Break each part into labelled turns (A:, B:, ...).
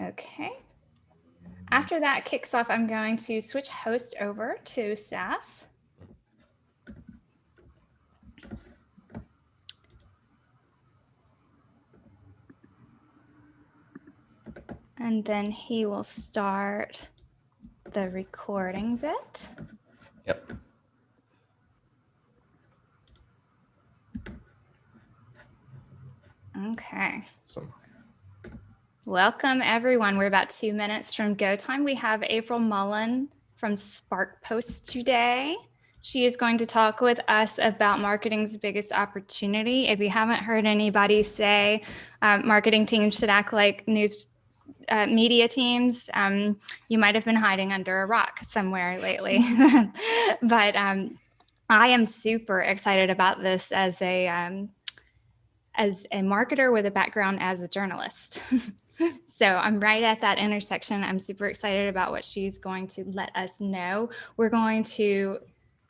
A: Okay. After that kicks off, I'm going to switch host over to Seth. And then he will start the recording bit.
B: Yep.
A: Okay.
B: Awesome.
A: Welcome, everyone. We're about 2 minutes from go time. We have April Mullen from Spark Post today. She is going to talk with us about marketing's biggest opportunity. If you haven't heard anybody say marketing teams should act like news media teams, you might have been hiding under a rock somewhere lately. But I am super excited about this as a marketer with a background as a journalist. So I'm right at that intersection. I'm super excited about what she's going to let us know. We're going to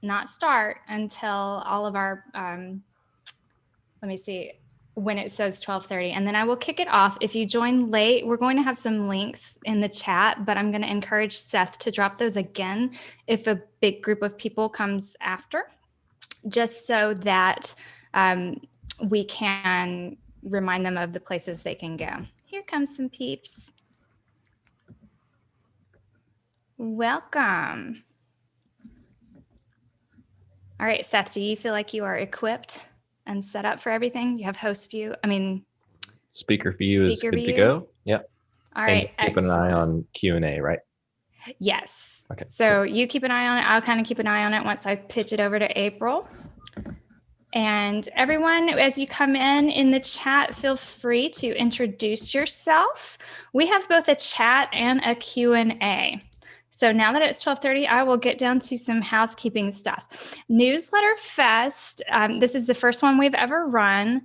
A: not start until all of our, let me see, when it says 12:30, and then I will kick it off. If you join late, we're going to have some links in the chat, but I'm going to encourage Seth to drop those again if a big group of people comes after, just so that we can remind them of the places they can go. Here comes some peeps. Welcome. All right, Seth, do you feel like you are equipped and set up for everything? You have host view.
B: Speaker view is
A: speaker
B: good
A: view.
B: to go. Yep.
A: All right.
B: And keep an eye on Q&A, right?
A: Yes.
B: Okay.
A: So
B: cool.
A: You keep an eye on it. I'll kind of keep an eye on it once I pitch it over to April. And everyone, as you come in the chat, feel free to introduce yourself. We have both a chat and a Q&A. So now that it's 12:30, I will get down to some housekeeping stuff. Newsletter Fest, this is the first one we've ever run,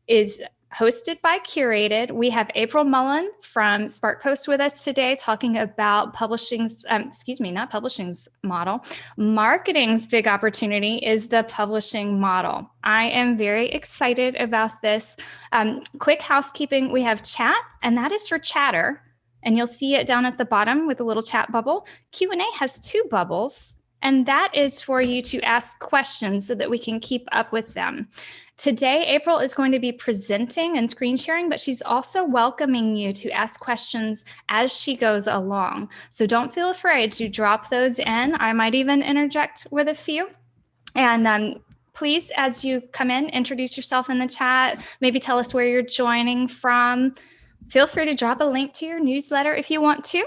A: is hosted by Curated. We have April Mullen from Spark Post with us today talking about publishing's, not publishing's model. Marketing's big opportunity is the publishing model. I am very excited about this. Quick housekeeping, we have chat, and that is for chatter. And you'll see it down at the bottom with a little chat bubble. Q&A has 2 bubbles, and that is for you to ask questions so that we can keep up with them. Today, April is going to be presenting and screen sharing, but she's also welcoming you to ask questions as she goes along. So don't feel afraid to drop those in. I might even interject with a few. And please, as you come in, introduce yourself in the chat. Maybe tell us where you're joining from. Feel free to drop a link to your newsletter if you want to.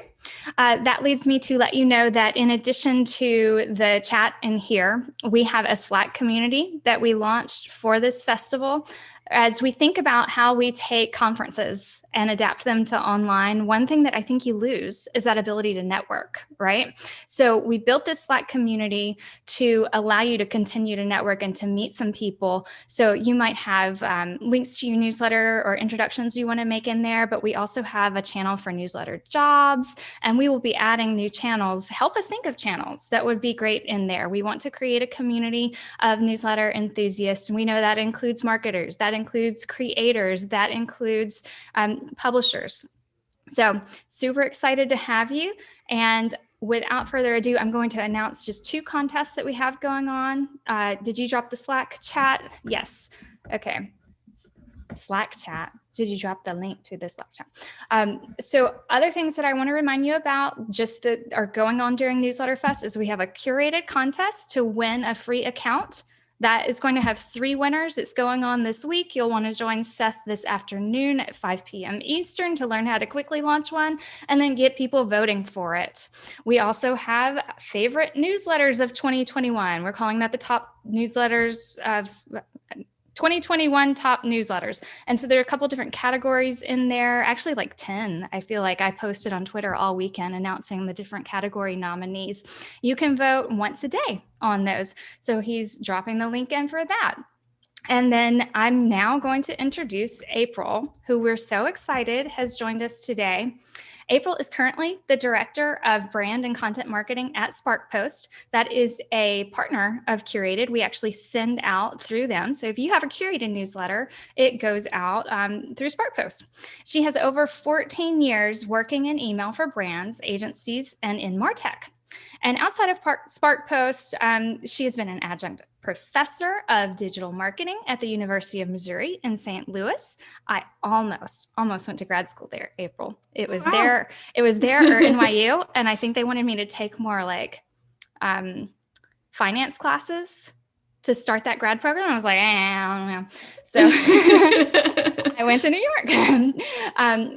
A: That leads me to let you know that in addition to the chat in here, we have a Slack community that we launched for this festival. As we think about how we take conferences and adapt them to online, one thing that I think you lose is that ability to network, right? So we built this Slack community to allow you to continue to network and to meet some people. So you might have links to your newsletter or introductions you want to make in there, but we also have a channel for newsletter jobs, and we will be adding new channels. Help us think of channels that would be great in there. We want to create a community of newsletter enthusiasts, and we know that includes marketers, that includes creators, that includes publishers. So super excited to have you. And without further ado, I'm going to announce just 2 contests that we have going on. Did you drop the Slack chat? Yes. Okay. Slack chat. Did you drop the link to the Slack chat? So other things that I want to remind you about just that are going on during Newsletter Fest is we have a curated contest to win a free account. That is going to have 3 winners. It's going on this week. You'll want to join Seth this afternoon at 5 p.m. Eastern to learn how to quickly launch one and then get people voting for it. We also have favorite newsletters of 2021. We're calling that the top newsletters of 2021 top newsletters. And so there are a couple different categories in there, actually like 10. I feel like I posted on Twitter all weekend announcing the different category nominees. You can vote once a day on those. So he's dropping the link in for that. And then I'm now going to introduce April, who we're so excited has joined us today. April is currently the Director of Brand and Content Marketing at SparkPost. That is a partner of Curated. We actually send out through them. So if you have a Curated newsletter, it goes out through SparkPost. She has over 14 years working in email for brands, agencies, and in MarTech. And outside of SparkPost, she has been an adjunct professor of digital marketing at the University of Missouri in St. Louis. I almost went to grad school there, April. It was there or NYU. And I think they wanted me to take more like finance classes to start that grad program. I was like, I don't know. So I went to New York.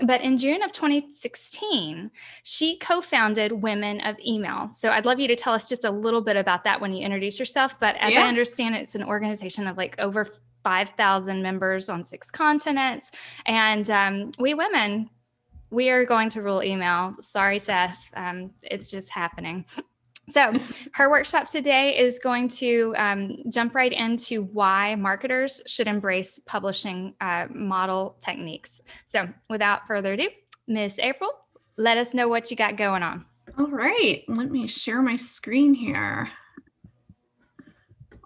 A: But in June of 2016, she co-founded Women of Email. So I'd love you to tell us just a little bit about that when you introduce yourself. But as I understand it, it's an organization of like over 5,000 members on 6 continents. And we women, we are going to rule email. Sorry, Seth. It's just happening. So her workshop today is going to jump right into why marketers should embrace publishing model techniques. So without further ado, Miss April, let us know what you got going on.
C: All right, let me share my screen here.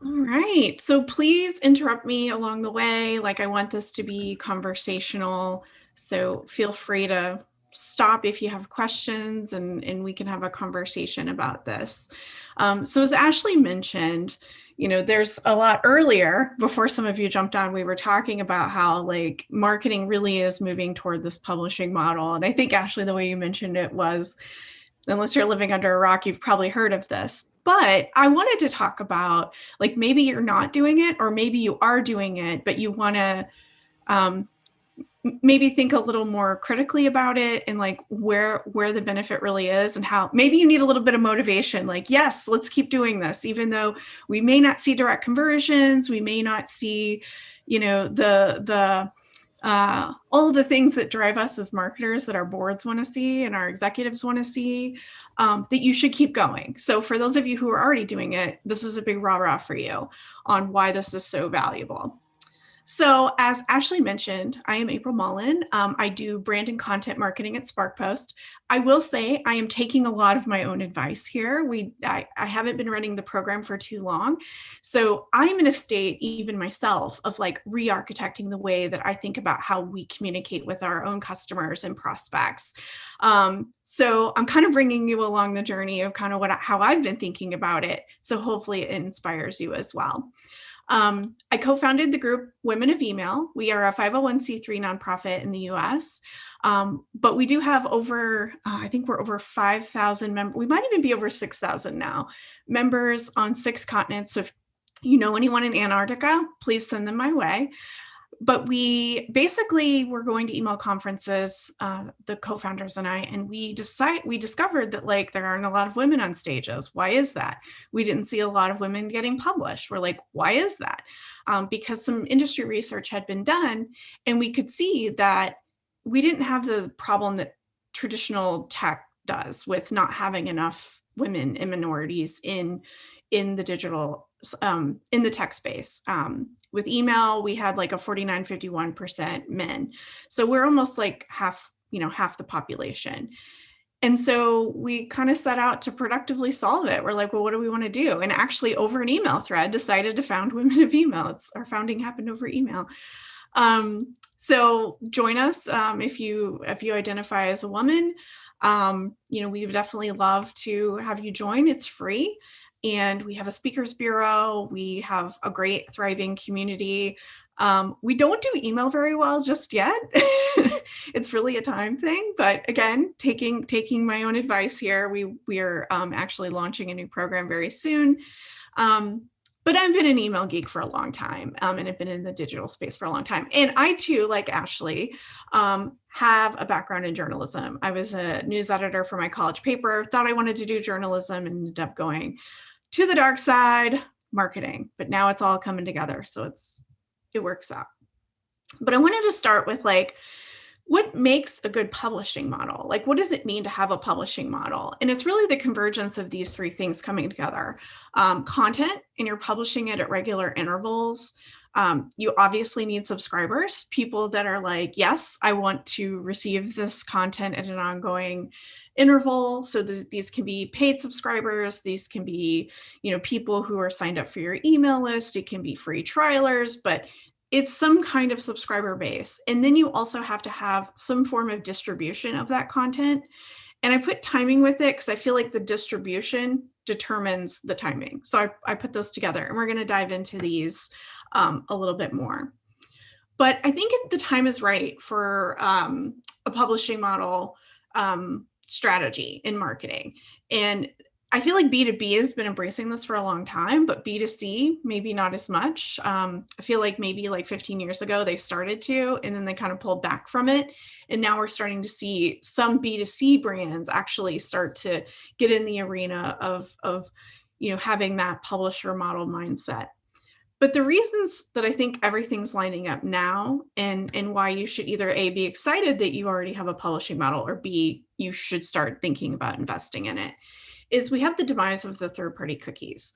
C: All right, so please interrupt me along the way. Like, I want this to be conversational, so feel free to stop if you have questions and we can have a conversation about this. So as Ashley mentioned, you know, there's a lot earlier, before some of you jumped on, we were talking about how like marketing really is moving toward this publishing model. And I think, Ashley, the way you mentioned it was, unless you're living under a rock, you've probably heard of this. But I wanted to talk about, like, maybe you're not doing it, or maybe you are doing it, but you want to maybe think a little more critically about it and like where the benefit really is, and how maybe you need a little bof motivation. Like, yes, let's keep doing this, even though we may not see direct conversions, we may not see, you know, all of the things that drive us as marketers that our boards want to see and our executives want to see, that you should keep going. So for those of you who are already doing it, this is a big rah-rah for you on why this is so valuable. So as Ashley mentioned, I am April Mullen. I do brand and content marketing at SparkPost. I will say I am taking a lot of my own advice here. I haven't been running the program for too long. So I'm in a state, even myself, of like re-architecting the way that I think about how we communicate with our own customers and prospects. So I'm kind of bringing you along the journey of kind of how I've been thinking about it. So hopefully it inspires you as well. I co-founded the group Women of Email. We are a 501c3 nonprofit in the US, but we do have over, I think we're over 5,000 members. We might even be over 6,000 now, members on 6 continents. So if you know anyone in Antarctica, please send them my way. But we basically were going to email conferences, the co-founders and I, and we discovered that like there aren't a lot of women on stages. Why is that? We didn't see a lot of women getting published. We're like, why is that? Because some industry research had been done, and we could see that we didn't have the problem that traditional tech does with not having enough women and minorities in the digital, in the tech space. With email, we had like a 49-51% men. So we're almost like half the population. And so we kind of set out to productively solve it. We're like, well, what do we want to do? And actually over an email thread, decided to found Women of Email. Our founding happened over email. So join us if you identify as a woman. We would definitely love to have you join. It's free. And we have a speakers bureau. We have a great thriving community. We don't do email very well just yet. It's really a time thing. But again, taking my own advice here, we are actually launching a new program very soon. But I've been an email geek for a long time, and I've been in the digital space for a long time. And I too, like Ashley, have a background in journalism. I was a news editor for my college paper, thought I wanted to do journalism, and ended up going to the dark side, marketing. But now it's all coming together, so it works out. But I wanted to start with like, what makes a good publishing model? Like, what does it mean to have a publishing model? And it's really the convergence of these 3 things coming together. Content, and you're publishing it at regular intervals. You obviously need subscribers, people that are like, yes, I want to receive this content at an ongoing interval. So these can be paid subscribers. These can be, people who are signed up for your email list. It can be free trialers, but it's some kind of subscriber base. And then you also have to have some form of distribution of that content. And I put timing with it because I feel like the distribution determines the timing. So I put those together, and we're going to dive into these a little bit more. But I think the time is right for a publishing model strategy in marketing. And I feel like B2B has been embracing this for a long time, but B2C, maybe not as much. I feel like maybe like 15 years ago, they started to, and then they kind of pulled back from it. And now we're starting to see some B2C brands actually start to get in the arena of having that publisher model mindset. But the reasons that I think everything's lining up now and why you should either A, be excited that you already have a publishing model, or B, you should start thinking about investing in it, is we have the demise of the third-party cookies.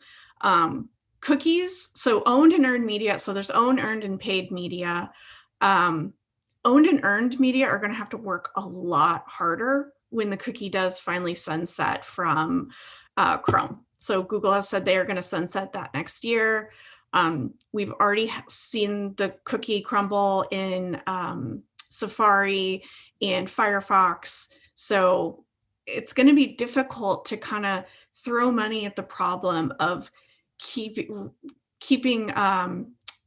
C: Cookies, so owned and earned media, so there's owned, earned, and paid media. Owned and earned media are going to have to work a lot harder when the cookie does finally sunset from Chrome. So Google has said they are going to sunset that next year. We've already seen the cookie crumble in Safari and Firefox. So it's going to be difficult to kind of throw money at the problem of keeping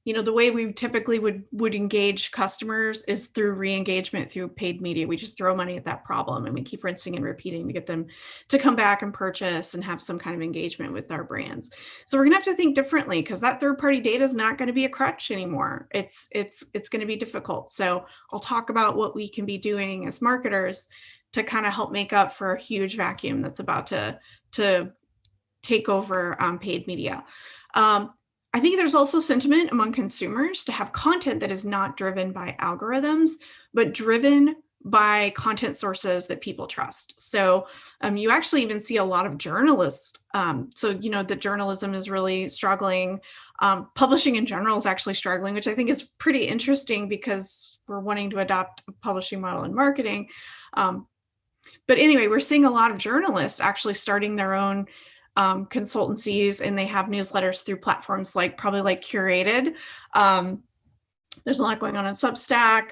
C: the way we typically would engage customers is through re-engagement through paid media. We just throw money at that problem, and we keep rinsing and repeating to get them to come back and purchase and have some kind of engagement with our brands. So we're gonna have to think differently, because that third-party data is not going to be a crutch anymore. It's going to be difficult. So I'll talk about what we can be doing as marketers to kind of help make up for a huge vacuum that's about to take over paid media. I think there's also sentiment among consumers to have content that is not driven by algorithms, but driven by content sources that people trust. So you actually even see a lot of journalists. The journalism is really struggling. Publishing in general is actually struggling, which I think is pretty interesting because we're wanting to adopt a publishing model in marketing. But anyway, we're seeing a lot of journalists actually starting their own consultancies, and they have newsletters through platforms like Curated. There's a lot going on Substack,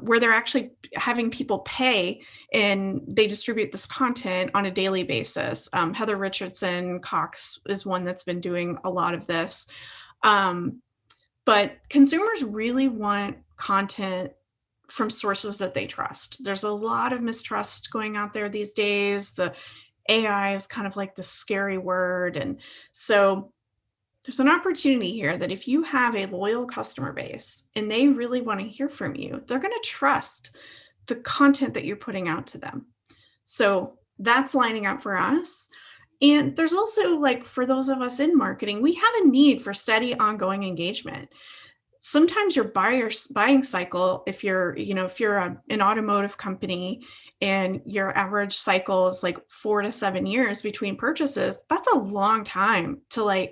C: where they're actually having people pay, and they distribute this content on a daily basis. Heather Richardson Cox is one that's been doing a lot of this. But consumers really want content from sources that they trust. There's a lot of mistrust going out there these days. The AI is kind of like the scary word. And so there's an opportunity here that if you have a loyal customer base and they really want to hear from you, they're going to trust the content that you're putting out to them. So that's lining up for us. And there's also, like, for those of us in marketing, we have a need for steady, ongoing engagement. Sometimes your buying cycle, if you're an automotive company and your average cycle is like 4 to 7 years between purchases, that's a long time to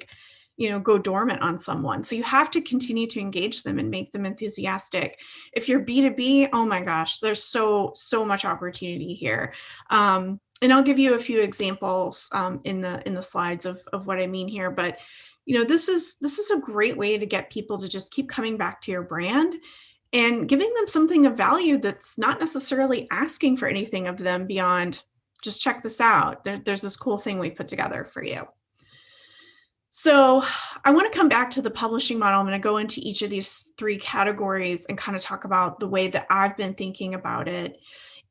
C: go dormant on someone. So you have to continue to engage them and make them enthusiastic. If you're B2B, oh my gosh, there's so much opportunity here. And I'll give you a few examples in the slides of what I mean here. But this is a great way to get people to just keep coming back to your brand and giving them something of value that's not necessarily asking for anything of them beyond just check this out. There's this cool thing we put together for you. So I want to come back to the publishing model. I'm going to go into each of these 3 categories and kind of talk about the way that I've been thinking about it.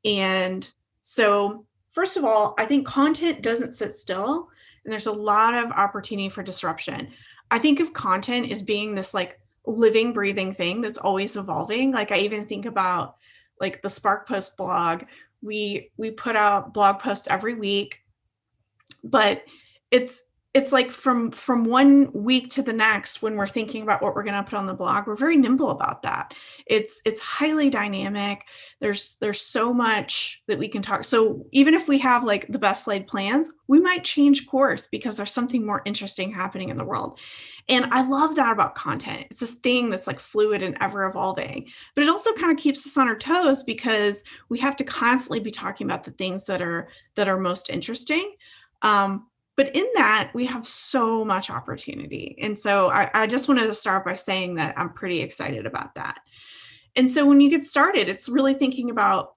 C: And so first of all, I think content doesn't sit still, and there's a lot of opportunity for disruption. I think of content as being this like living, breathing thing that's always evolving. Like I even think about like the Spark Post blog. We put out blog posts every week, but it's it's like from 1 week to the next, when we're thinking about what we're going to put on the blog, we're very nimble about that. It's highly dynamic. There's so much that we can talk. So even if we have like the best laid plans, we might change course because there's something more interesting happening in the world. And I love that about content. It's this thing that's like fluid and ever evolving, but it also kind of keeps us on our toes because we have to constantly be talking about the things that are most interesting. But in that, we have so much opportunity. And so I just wanted to start by saying that I'm pretty excited about that. And so when you get started, it's really thinking about,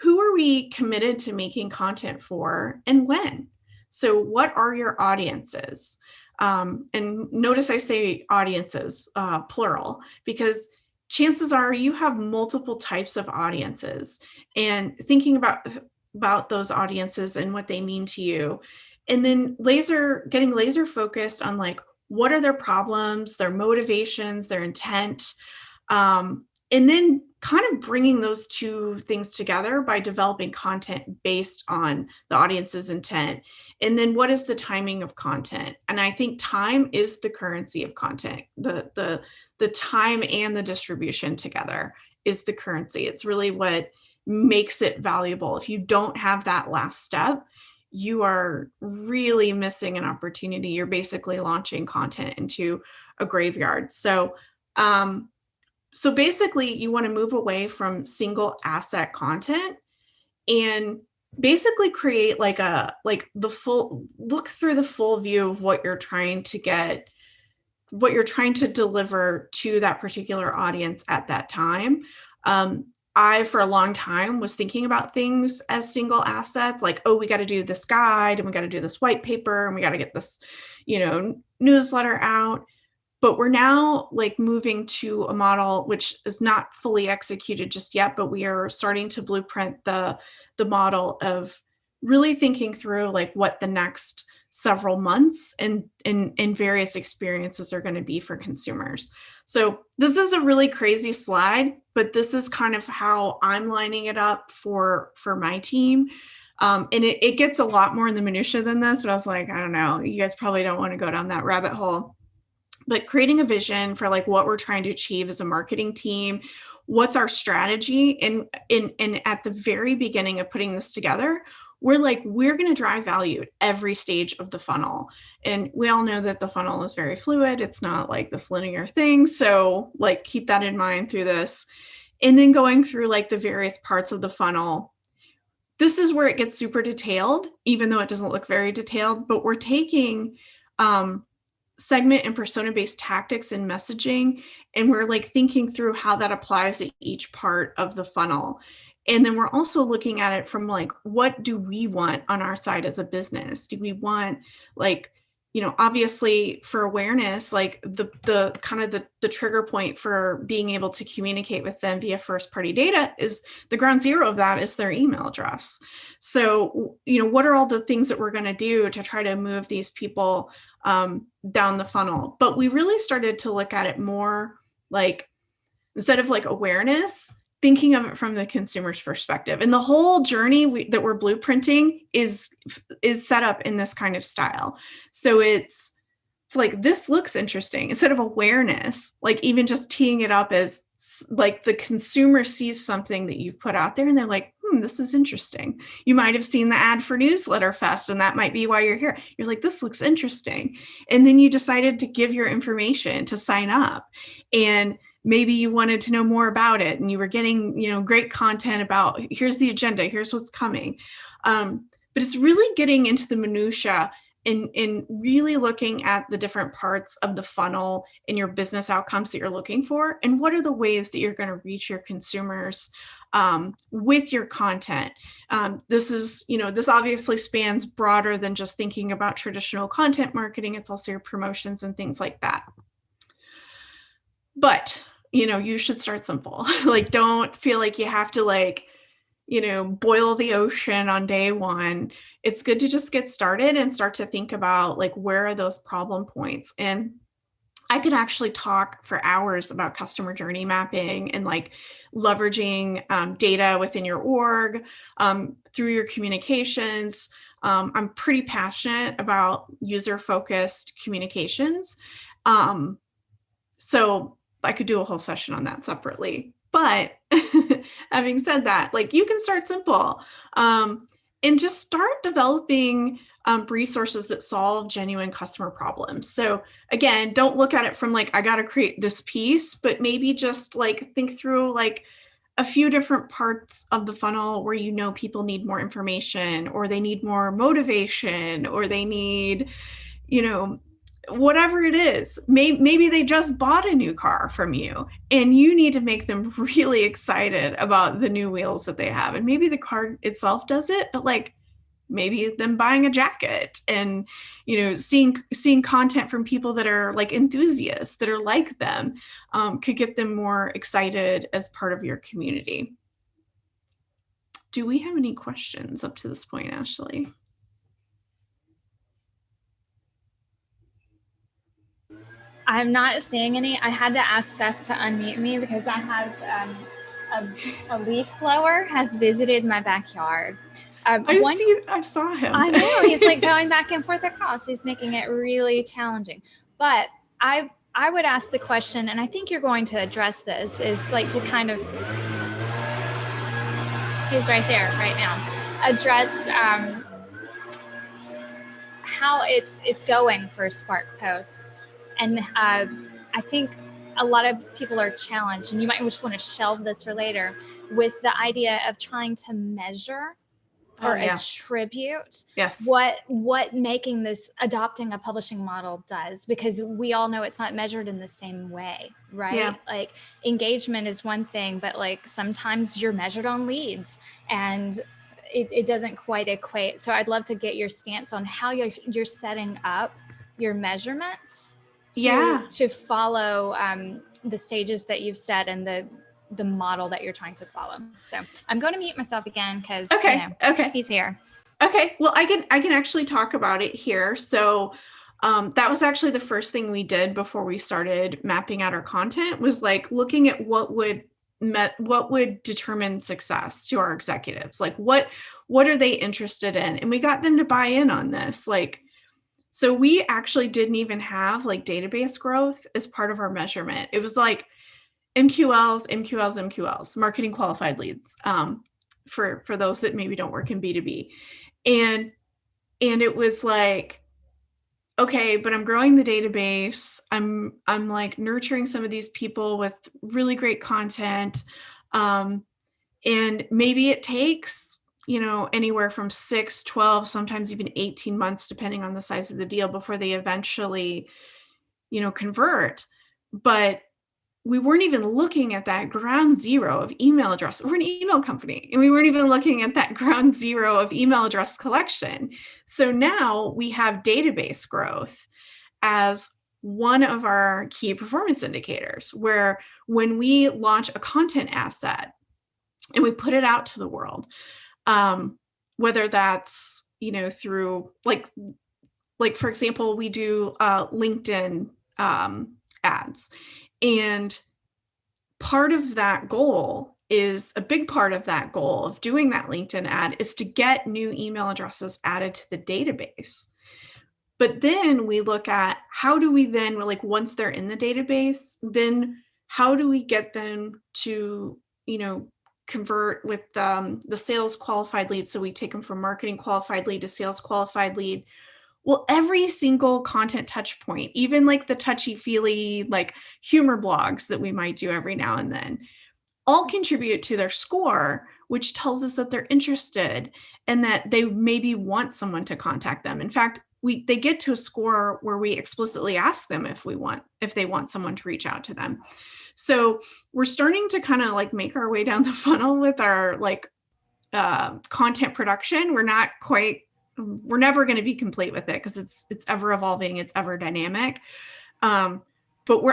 C: who are we committed to making content for and when? So what are your audiences? And notice I say audiences, plural, because chances are you have multiple types of audiences, and thinking about those audiences and what they mean to you. And then getting laser focused on like, what are their problems, their motivations, their intent. And then kind of bringing those two things together by developing content based on the audience's intent. And then what is the timing of content? And I think time is the currency of content. The time and the distribution together is the currency. It's really what makes it valuable. If you don't have that last step, you are really missing an opportunity. You're basically launching content into a graveyard. So basically you want to move away from single asset content and basically create look through the full view of what you're trying to deliver to that particular audience at that time. I, for a long time, was thinking about things as single assets, like, oh, we got to do this guide and we got to do this white paper and we got to get this, newsletter out. But we're now like moving to a model which is not fully executed just yet, but we are starting to blueprint the model of really thinking through like what the next several months and various experiences are going to be for consumers. So this is a really crazy slide, but this is kind of how I'm lining it up for my team. And it gets a lot more in the minutia than this, but I was like, I don't know, you guys probably don't want to go down that rabbit hole. But creating a vision for like what we're trying to achieve as a marketing team, what's our strategy, and at the very beginning of putting this together, we're going to drive value at every stage of the funnel. And we all know that the funnel is very fluid. It's not like this linear thing. So like keep that in mind through this. And then going through like the various parts of the funnel, this is where it gets super detailed, even though it doesn't look very detailed, but we're taking segment and persona-based tactics and messaging, and we're like thinking through how that applies to each part of the funnel. And then we're also looking at it from like, what do we want on our side as a business? Do we want like, obviously for awareness, like the kind of the trigger point for being able to communicate with them via first party data is the ground zero of that is their email address. So, what are all the things that we're going to do to try to move these people down the funnel? But we really started to look at it more like, instead of like awareness, thinking of it from the consumer's perspective. And the whole journey that we're blueprinting is set up in this kind of style. So it's like, this looks interesting. Instead of awareness, like even just teeing it up as like the consumer sees something that you've put out there and they're like, this is interesting. You might have seen the ad for Newsletter Fest, and that might be why you're here. You're like, this looks interesting. And then you decided to give your information to sign up. And maybe you wanted to know more about it and you were getting, great content about, here's the agenda, here's what's coming. But it's really getting into the minutia and really looking at the different parts of the funnel and your business outcomes that you're looking for. And what are the ways that you're going to reach your consumers with your content. This obviously spans broader than just thinking about traditional content marketing. It's also your promotions and things like that. But, you should start simple. Like, don't feel like you have to boil the ocean on day one. It's good to just get started and start to think about like, where are those problem points? And I could actually talk for hours about customer journey mapping and like leveraging data within your org, through your communications, I'm pretty passionate about user-focused communications. So I could do a whole session on that separately. But having said that, like, you can start simple, and just start developing resources that solve genuine customer problems. So again, don't look at it from like, I got to create this piece, but maybe just like think through like a few different parts of the funnel where you know people need more information, or they need more motivation, or they need, you know, whatever it is. Maybe they just bought a new car from you and you need to make them really excited about the new wheels that they have. And maybe the car itself does it, but like maybe them buying a jacket and, you know, seeing content from people that are like enthusiasts that are like them, could get them more excited as part of your community. Do we have any questions up to this point, Ashley?
A: I'm not seeing any. I had to ask Seth to unmute me because I have a leaf blower has visited my backyard.
C: I saw him.
A: I know, he's like going back and forth across. He's making it really challenging. But I would ask the question, and I think you're going to address this, is like to kind of, he's right there right now, address how it's going for Spark Post. And I think a lot of people are challenged, and you might just want to shelve this for later, with the idea of trying to measure or attribute what making this, adopting a publishing model does, because we all know it's not measured in the same way, right? Yeah. Like engagement is one thing, but like sometimes you're measured on leads and it doesn't quite equate. So I'd love to get your stance on how you're setting up your measurements to follow the stages that you've set and the model that you're trying to follow. So I'm going to mute myself again because he's here.
C: Okay. Well, I can actually talk about it here. So that was actually the first thing we did before we started mapping out our content, was like looking at what would determine success to our executives. Like what are they interested in? And we got them to buy in on this. Like, so we actually didn't even have like database growth as part of our measurement. It was like MQLs, marketing qualified leads, for those that maybe don't work in B2B. And it was like, okay, but I'm growing the database. I'm like nurturing some of these people with really great content. And maybe it takes, you know, anywhere from 6, 12, sometimes even 18 months, depending on the size of the deal, before they eventually, you know, convert. But we weren't even looking at that ground zero of email address. We're an email company, and we weren't even looking at that ground zero of email address collection. So now we have database growth as one of our key performance indicators, where when we launch a content asset and we put it out to the world, whether that's, you know, through like for example, we do LinkedIn ads. And part of that goal is, a big part of that goal of doing that LinkedIn ad is to get new email addresses added to the database. But then we look at how do we then, like, once they're in the database, then how do we get them to, you know, convert with the sales qualified lead? So we take them from marketing qualified lead to sales qualified lead. Well, every single content touch point, even like the touchy-feely, like humor blogs that we might do every now and then, all contribute to their score, which tells us that they're interested and that they maybe want someone to contact them. In fact, they get to a score where we explicitly ask them if they want someone to reach out to them. So we're starting to kind of like make our way down the funnel with our like content production. We're never going to be complete with it because it's ever evolving, it's ever dynamic. But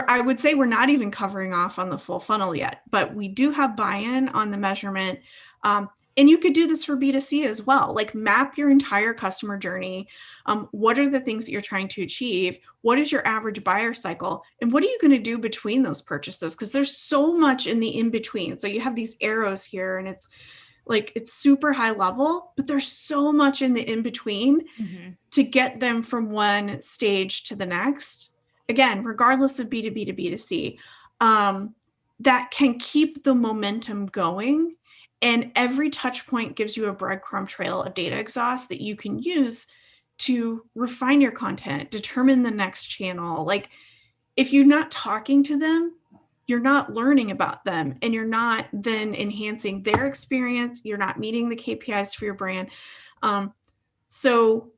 C: I would say we're not even covering off on the full funnel yet, but we do have buy-in on the measurement. And you could do this for B2C as well, like map your entire customer journey. What are the things that you're trying to achieve? What is your average buyer cycle? And what are you going to do between those purchases? Because there's so much in the in-between. So you have these arrows here, and it's Like it's super high level, but there's so much in the in between to get them from one stage to the next. Again, regardless of B2B to B2C, that can keep the momentum going. And every touch point gives you a breadcrumb trail of data exhaust that you can use to refine your content, determine the next channel. Like if you're not talking to them, you're not learning about them, and you're not then enhancing their experience. You're not meeting the KPIs for your brand. So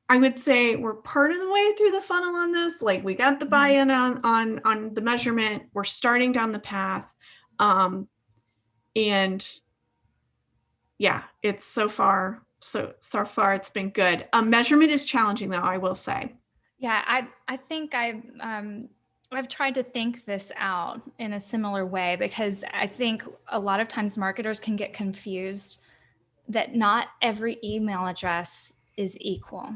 C: I would say we're part of the way through the funnel on this. Like we got the buy-in on the measurement. We're starting down the path. And yeah, it's so far it's been good. Measurement is challenging though, I will say.
A: Yeah, I think I've tried to think this out in a similar way, because I think a lot of times marketers can get confused that not every email address is equal,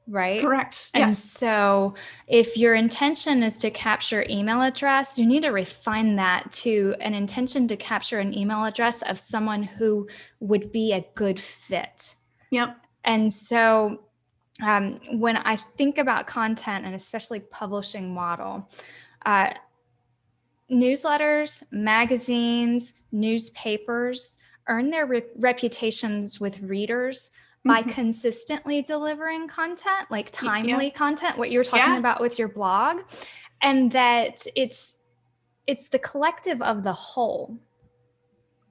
A: right?
C: Correct.
A: And
C: yes.
A: So if your intention is to capture email address, you need to refine that to an intention to capture an email address of someone who would be a good fit.
C: Yep.
A: And so when I think about content, and especially publishing model, newsletters, magazines, newspapers earn their reputations with readers by consistently delivering content, like timely content, what you were talking about with your blog, and that it's the collective of the whole.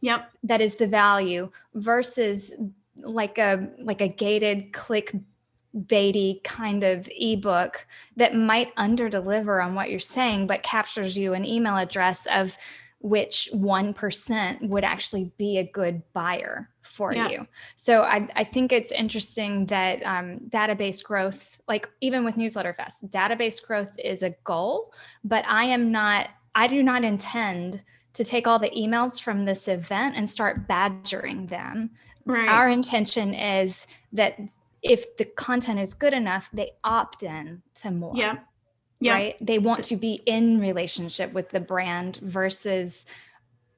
C: Yep.
A: That is the value, versus like a gated clickbaity kind of ebook that might under-deliver on what you're saying, but captures you an email address of which 1% would actually be a good buyer for you. So I think it's interesting that database growth, like even with Newsletter Fest, database growth is a goal, but I do not intend to take all the emails from this event and start badgering them.
C: Right.
A: Our intention is that if the content is good enough, they opt in to more.
C: Yeah.
A: Right? They want to be in relationship with the brand versus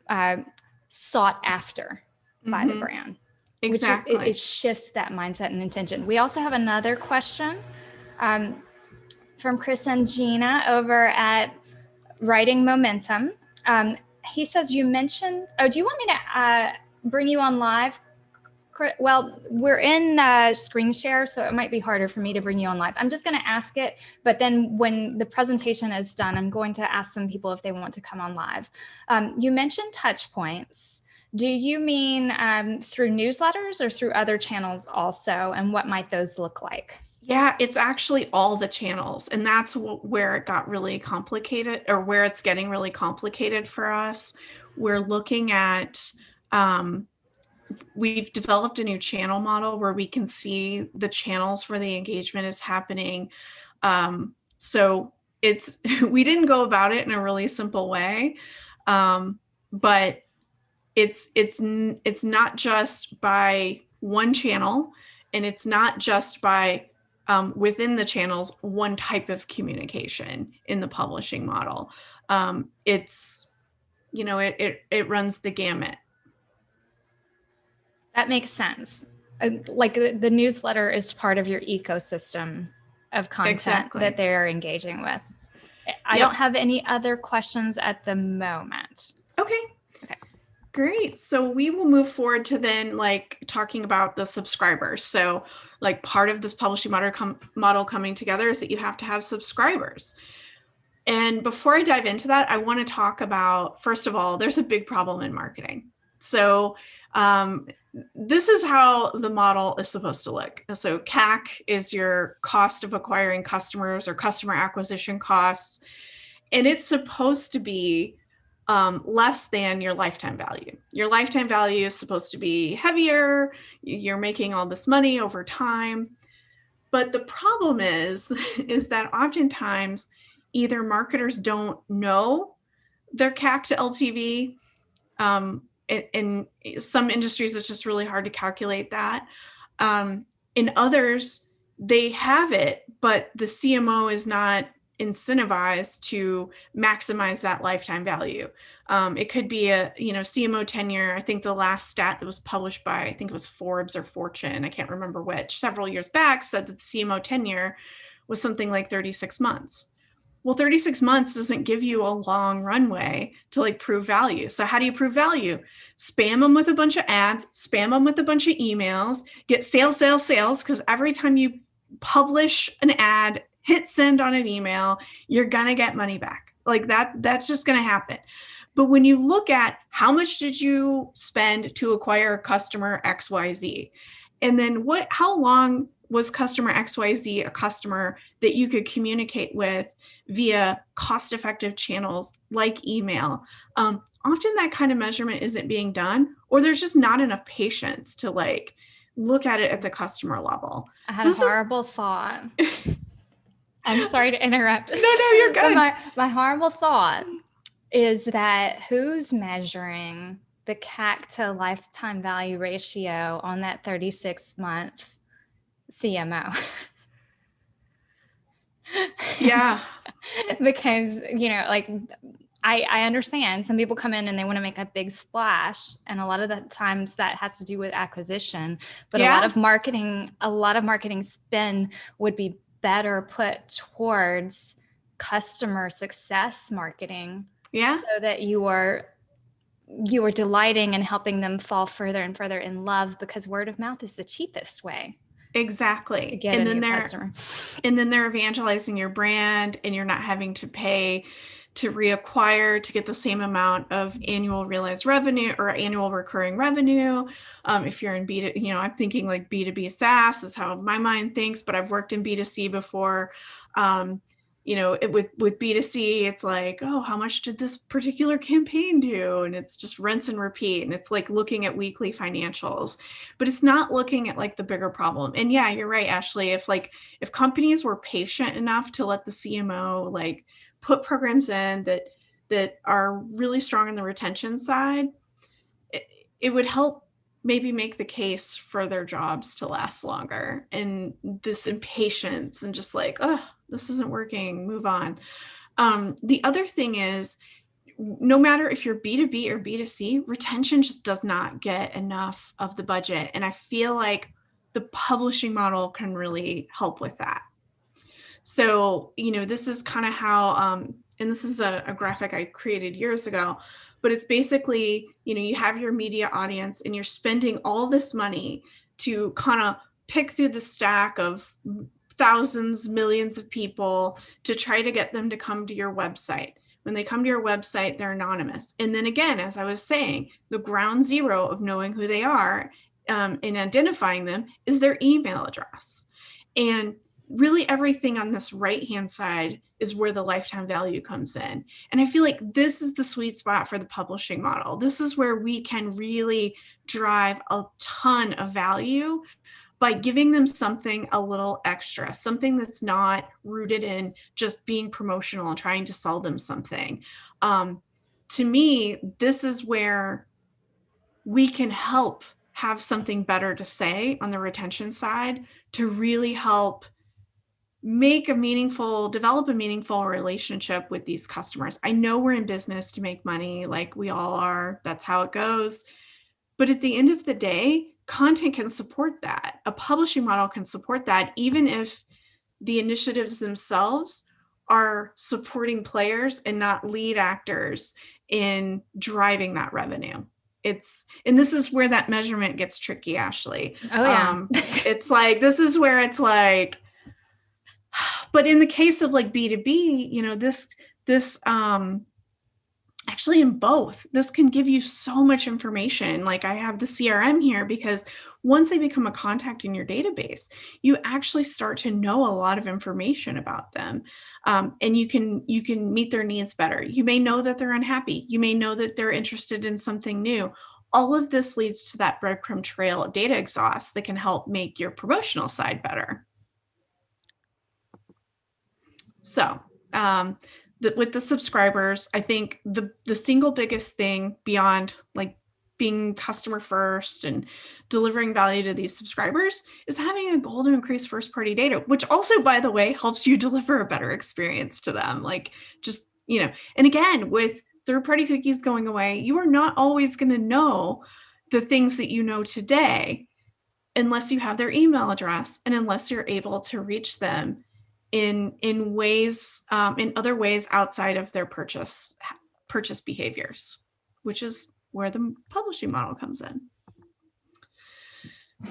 A: sought after by the brand.
C: Exactly.
A: Which it shifts that mindset and intention. We also have another question from Chris and Gina over at Writing Momentum. He says, you mentioned, do you want me to bring you on live? Well, we're in screen share, so it might be harder for me to bring you on live. I'm just going to ask it, but then when the presentation is done, I'm going to ask some people if they want to come on live. You mentioned touch points. Do you mean through newsletters or through other channels also? And what might those look like?
C: Yeah, it's actually all the channels. And that's where it got really complicated, or where it's getting really complicated for us. We're looking at, we've developed a new channel model where we can see the channels where the engagement is happening. So it's, we didn't go about it in a really simple way, but it's not just by one channel, and it's not just by within the channels, one type of communication in the publishing model. It's, it runs the gamut.
A: That makes sense. Like the newsletter is part of your ecosystem of content that they're engaging with. I don't have any other questions at the moment.
C: Okay. Great. So we will move forward to then talking about the subscribers. So part of this publishing model coming together is that you have to have subscribers. And before I dive into that, I want to talk about, first of all, there's a big problem in marketing. So this is how the model is supposed to look. So CAC is your cost of acquiring customers, or customer acquisition costs. And it's supposed to be less than your lifetime value. Your lifetime value is supposed to be heavier. You're making all this money over time. But the problem is that oftentimes either marketers don't know their CAC to LTV. In some industries, it's just really hard to calculate that. In others, they have it, but the CMO is not incentivized to maximize that lifetime value. It could be a, CMO tenure. I think the last stat that was published by, I think it was Forbes or Fortune, I can't remember which, several years back, said that the CMO tenure was something like 36 months. Well, 36 months doesn't give you a long runway to like prove value. So how do you prove value? Spam them with a bunch of ads, spam them with a bunch of emails, get sales, because every time you publish an ad, hit send on an email, you're going to get money back. Like that's just going to happen. But when you look at how much did you spend to acquire customer XYZ, and then how long was customer XYZ a customer that you could communicate with via cost-effective channels like email? Often that kind of measurement isn't being done, or there's just not enough patience to like look at it at the customer level.
A: I had a horrible thought. I'm sorry to interrupt.
C: No, you're good.
A: My horrible thought is that who's measuring the CAC to lifetime value ratio on that 36-month CMO?
C: Yeah.
A: Because, like I understand some people come in and they want to make a big splash. And a lot of the times that has to do with acquisition, but a lot of marketing spend would be better put towards customer success marketing.
C: Yeah.
A: So that you are delighting and helping them fall further and further in love, because word of mouth is the cheapest way.
C: Exactly.
A: And then
C: they're evangelizing your brand, and you're not having to pay to reacquire to get the same amount of annual realized revenue or annual recurring revenue. If you're in B2, I'm thinking like B2B SaaS is how my mind thinks, but I've worked in B2C before. With B2C, it's like, oh, how much did this particular campaign do? And it's just rinse and repeat. And it's like looking at weekly financials, but it's not looking at like the bigger problem. And yeah, you're right, Ashley. If companies were patient enough to let the CMO like put programs in that are really strong on the retention side, it would help maybe make the case for their jobs to last longer. And this impatience and just like, oh, this isn't working, move on. The other thing is, no matter if you're B2B or B2C, retention just does not get enough of the budget. And I feel like the publishing model can really help with that. So, this is kind of how, and this is a graphic I created years ago, but it's basically, you have your media audience and you're spending all this money to kind of pick through the stack of thousands, millions of people to try to get them to come to your website. When they come to your website, they're anonymous. And then again, as I was saying, the ground zero of knowing who they are and identifying them is their email address. And really everything on this right-hand side is where the lifetime value comes in. And I feel like this is the sweet spot for the publishing model. This is where we can really drive a ton of value by giving them something a little extra, something that's not rooted in just being promotional and trying to sell them something. To me, this is where we can help have something better to say on the retention side to really help develop a meaningful relationship with these customers. I know we're in business to make money, like we all are. That's how it goes. But at the end of the day, content can support that. A publishing model can support that, even if the initiatives themselves are supporting players and not lead actors in driving that revenue. And this is where that measurement gets tricky, Ashley.
A: Oh yeah.
C: It's like, this is where it's like, but in the case of like B2B, this actually in both, this can give you so much information. Like I have the CRM here because once they become a contact in your database, you actually start to know a lot of information about them. And you can meet their needs better. You may know that they're unhappy. You may know that they're interested in something new. All of this leads to that breadcrumb trail of data exhaust that can help make your promotional side better. So, with the subscribers, I think the single biggest thing beyond like being customer first and delivering value to these subscribers is having a goal to increase first party data, which also, by the way, helps you deliver a better experience to them. Like just, and again, with third party cookies going away, you are not always going to know the things that you know today unless you have their email address and unless you're able to reach them in ways, in other ways outside of their purchase behaviors, which is where the publishing model comes in.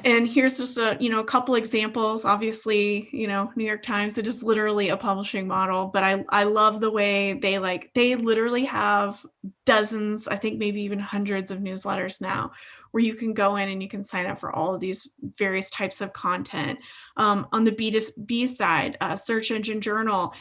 C: And here's just a couple examples. Obviously, New York Times, it is literally a publishing model, but I love the way they literally have dozens, I think maybe even hundreds of newsletters now, where you can go in and you can sign up for all of these various types of content. On the B2B side, Search Engine Journal,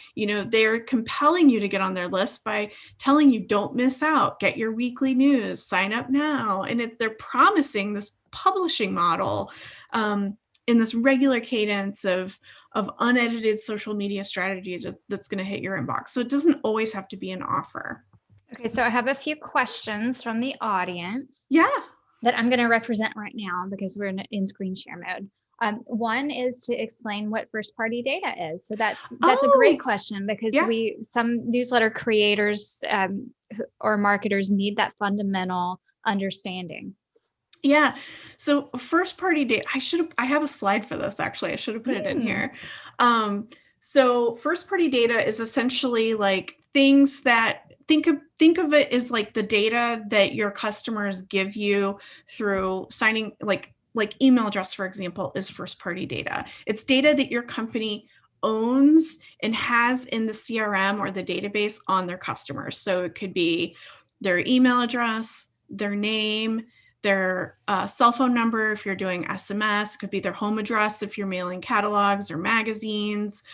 C: they're compelling you to get on their list by telling you don't miss out, get your weekly news, sign up now. And they're promising this publishing model in this regular cadence of unedited social media strategy that's going to hit your inbox. So it doesn't always have to be an offer.
A: Okay, so I have a few questions from the audience.
C: Yeah.
A: That I'm going to represent right now because we're in screen share mode. One is to explain what first party data is. So that's a great question because some newsletter creators or marketers need that fundamental understanding.
C: Yeah. So first party data, I have a slide for this actually. I should have put it in here. So first party data is essentially like things that think of it as like the data that your customers give you through signing, like email address, for example, is first party data. It's data that your company owns and has in the CRM or the database on their customers. So it could be their email address, their name, their cell phone number if you're doing SMS, it could be their home address if you're mailing catalogs or magazines,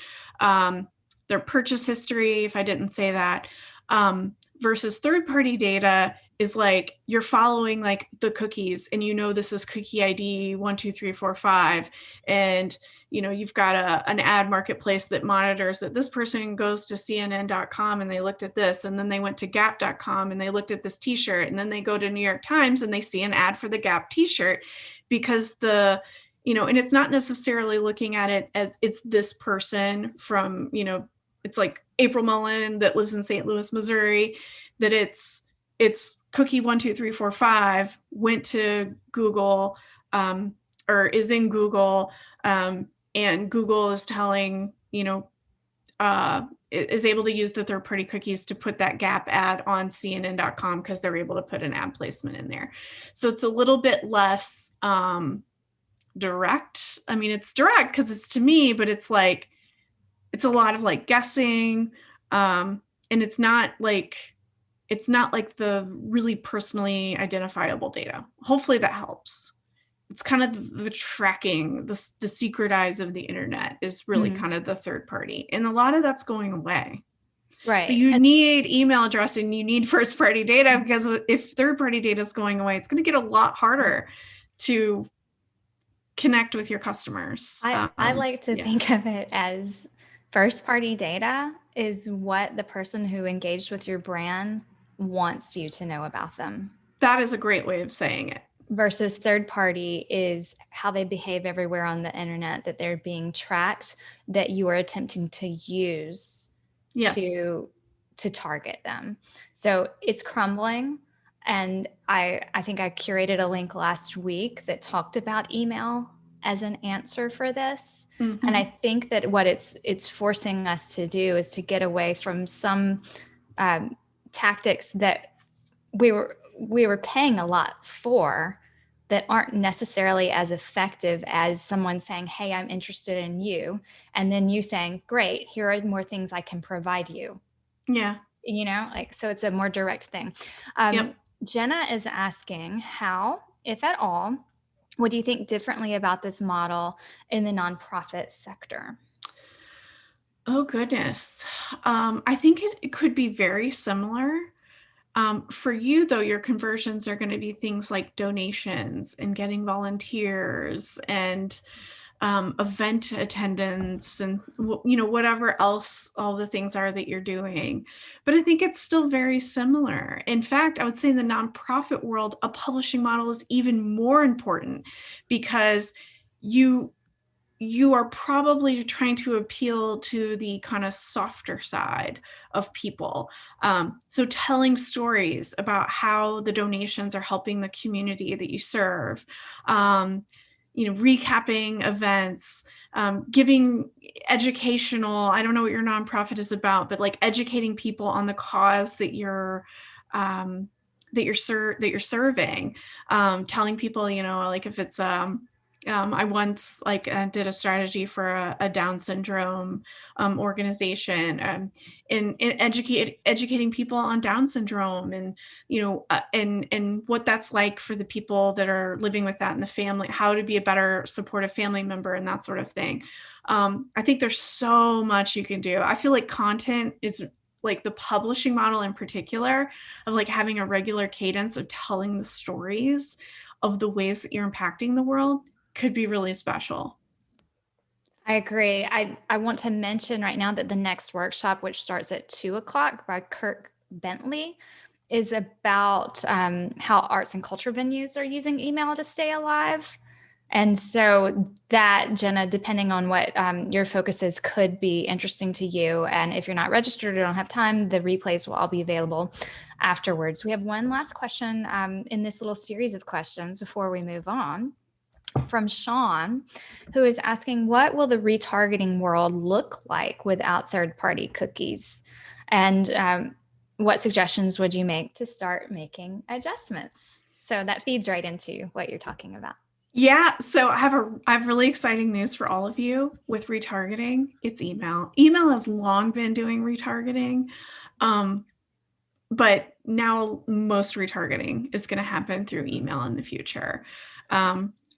C: their purchase history, if I didn't say that, versus third-party data is like you're following like the cookies and this is cookie ID 12345 and you've got an ad marketplace that monitors that this person goes to CNN.com and they looked at this and then they went to Gap.com and they looked at this t-shirt and then they go to New York Times and they see an ad for the Gap t-shirt because and it's not necessarily looking at it as it's this person from it's like April Mullen that lives in St. Louis, Missouri, that it's cookie 12345 went to Google or is in Google and Google is telling, is able to use the third-party cookies to put that Gap ad on CNN.com because they're able to put an ad placement in there. So it's a little bit less direct. I mean, it's direct because it's to me, but it's like, it's a lot of like guessing. And it's not like the really personally identifiable data. Hopefully that helps. It's kind of the tracking, the secret eyes of the internet is really kind of the third party. And a lot of that's going away.
A: Right.
C: So you need email address and you need first party data because if third party data is going away, it's going to get a lot harder to connect with your customers.
A: I like to think of it as first party data is what the person who engaged with your brand wants you to know about them.
C: That is a great way of saying it.
A: Versus third party is how they behave everywhere on the internet, that they're being tracked, that you are attempting to use to target them. So it's crumbling. And I think I curated a link last week that talked about email as an answer for this. Mm-hmm. And I think that what it's forcing us to do is to get away from some tactics that we were paying a lot for that aren't necessarily as effective as someone saying, hey, I'm interested in you. And then you saying, great, here are more things I can provide you.
C: Yeah.
A: So it's a more direct thing. Jenna is asking how, if at all, what do you think differently about this model in the nonprofit sector?
C: Oh, goodness. I think it could be very similar. For you, though, your conversions are going to be things like donations and getting volunteers and event attendance, and whatever else all the things are that you're doing. But I think it's still very similar. In fact, I would say in the nonprofit world, a publishing model is even more important, because you are probably trying to appeal to the kind of softer side of people. So telling stories about how the donations are helping the community that you serve, recapping events, giving educational, I don't know what your nonprofit is about, but like educating people on the cause that you're serving, telling people, like if it's I once did a strategy for a Down syndrome organization, and educating people on Down syndrome, and and what that's like for the people that are living with that in the family, how to be a better supportive family member, and that sort of thing. I think there's so much you can do. I feel like content is like the publishing model in particular, of like having a regular cadence of telling the stories of the ways that you're impacting the world, could be really special.
A: I agree. I want to mention right now that the next workshop, which starts at 2:00 by Kirk Bentley, is about how arts and culture venues are using email to stay alive. And so that, Jenna, depending on what your focus is, could be interesting to you. And if you're not registered or don't have time, the replays will all be available afterwards. We have one last question in this little series of questions before we move on, from Sean, who is asking, what will the retargeting world look like without third-party cookies? And what suggestions would you make to start making adjustments? So that feeds right into what you're talking about.
C: Yeah, so I have really exciting news for all of you with retargeting. It's email. Email has long been doing retargeting, but now most retargeting is going to happen through email in the future.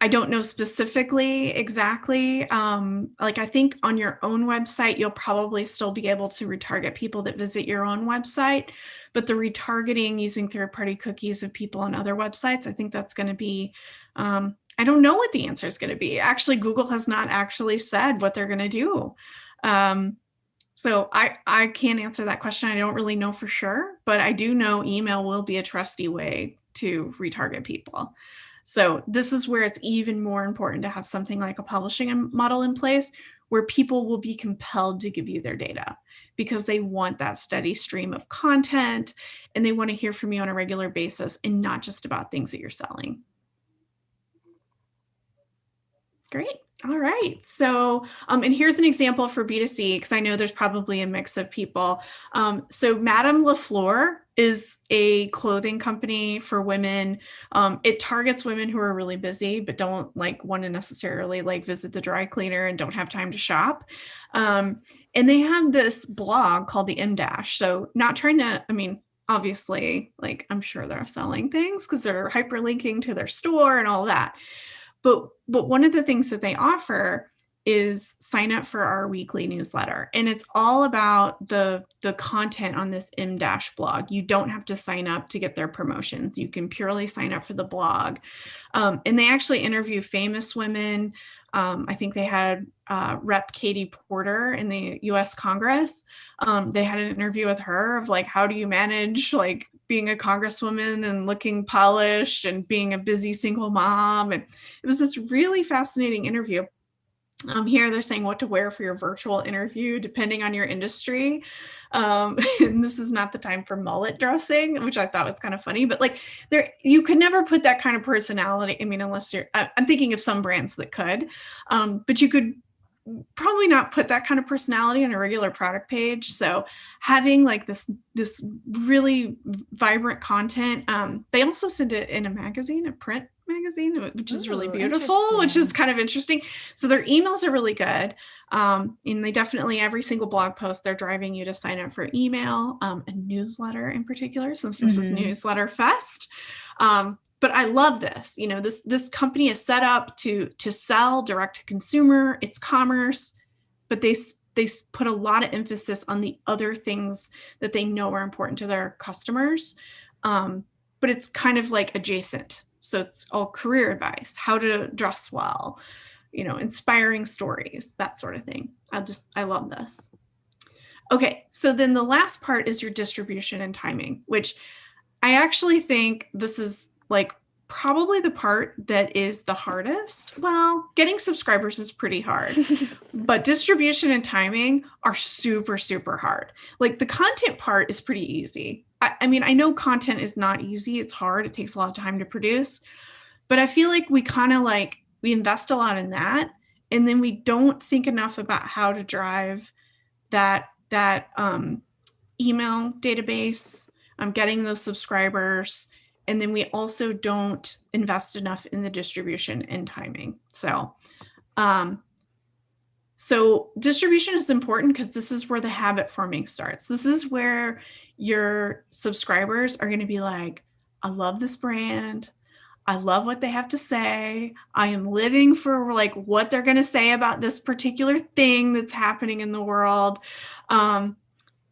C: I don't know specifically exactly. I think on your own website, you'll probably still be able to retarget people that visit your own website. But the retargeting using third-party cookies of people on other websites, I think that's going to be, I don't know what the answer is going to be. Actually, Google has not actually said what they're going to do. So I can't answer that question. I don't really know for sure, but I do know email will be a trusty way to retarget people. So this is where it's even more important to have something like a publishing model in place, where people will be compelled to give you their data because they want that steady stream of content, and they want to hear from you on a regular basis and not just about things that you're selling. Great. All right. So, and here's an example for B2C, because I know there's probably a mix of people. So Madame LaFleur is a clothing company for women. It targets women who are really busy, but don't want to necessarily visit the dry cleaner and don't have time to shop. And they have this blog called the M-Dash. So not trying to, obviously, I'm sure they're selling things because they're hyperlinking to their store and all that. But one of the things that they offer is sign up for our weekly newsletter. And it's all about the content on this M-Dash blog. You don't have to sign up to get their promotions. You can purely sign up for the blog. And they actually interview famous women. I think they had Rep. Katie Porter in the US Congress. They had an interview with her of how do you manage being a congresswoman and looking polished and being a busy single mom. And it was this really fascinating interview. Here they're saying what to wear for your virtual interview, depending on your industry. And this is not the time for mullet dressing, which I thought was kind of funny, but you could never put that kind of personality. Unless I'm thinking of some brands that could, but you could probably not put that kind of personality on a regular product page. So having this really vibrant content, they also send it in a magazine, a print magazine, which is really beautiful, which is kind of interesting. So their emails are really good. And they definitely, every single blog post, they're driving you to sign up for email, a newsletter in particular, since this is Newsletter Fest. But I love this. This company is set up to sell direct to consumer. It's commerce, but they put a lot of emphasis on the other things that they know are important to their customers. But it's kind of adjacent. So it's all career advice, how to dress well, inspiring stories, that sort of thing. I love this. Okay, so then the last part is your distribution and timing, which I actually think this is like probably the part that is the hardest. Well, getting subscribers is pretty hard, but distribution and timing are super, super hard. Like the content part is pretty easy. I mean, I know content is not easy. It's hard. It takes a lot of time to produce, but I feel like we kind of we invest a lot in that. And then we don't think enough about how to drive that email database, getting those subscribers. And then we also don't invest enough in the distribution and timing. So distribution is important because this is where the habit forming starts. This is where your subscribers are going to be like, I love this brand. I love what they have to say. I am living for what they're going to say about this particular thing that's happening in the world. And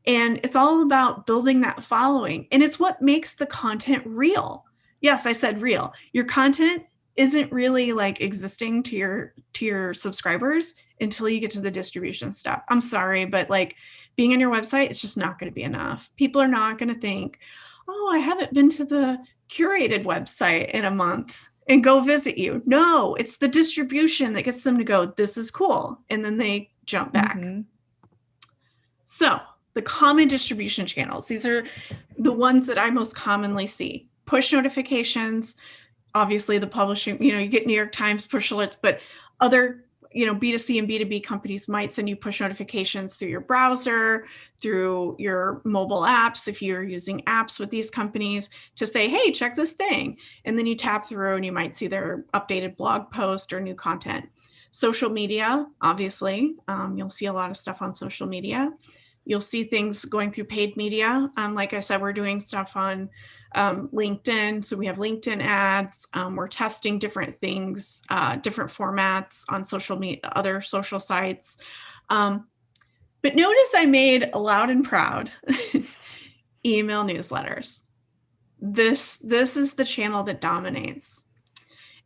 C: it's all about building that following. And it's what makes the content real. Yes, I said real. Your content isn't really existing to your subscribers until you get to the distribution step. I'm sorry, but being on your website, it's just not going to be enough. People are not going to think, oh, I haven't been to the Curated website in a month and go visit you. No, it's the distribution that gets them to go, this is cool. And then they jump back. Mm-hmm. So the common distribution channels, these are the ones that I most commonly see. Push notifications, obviously the publishing, you get New York Times push alerts, but other, B2C and B2B companies might send you push notifications through your browser, through your mobile apps, if you're using apps with these companies, to say, hey, check this thing. And then you tap through and you might see their updated blog post or new content. Social media, obviously, you'll see a lot of stuff on social media. You'll see things going through paid media. Like I said, we're doing stuff on LinkedIn. So we have LinkedIn ads. We're testing different things, different formats on social media, other social sites. But notice I made loud and proud email newsletters. This is the channel that dominates.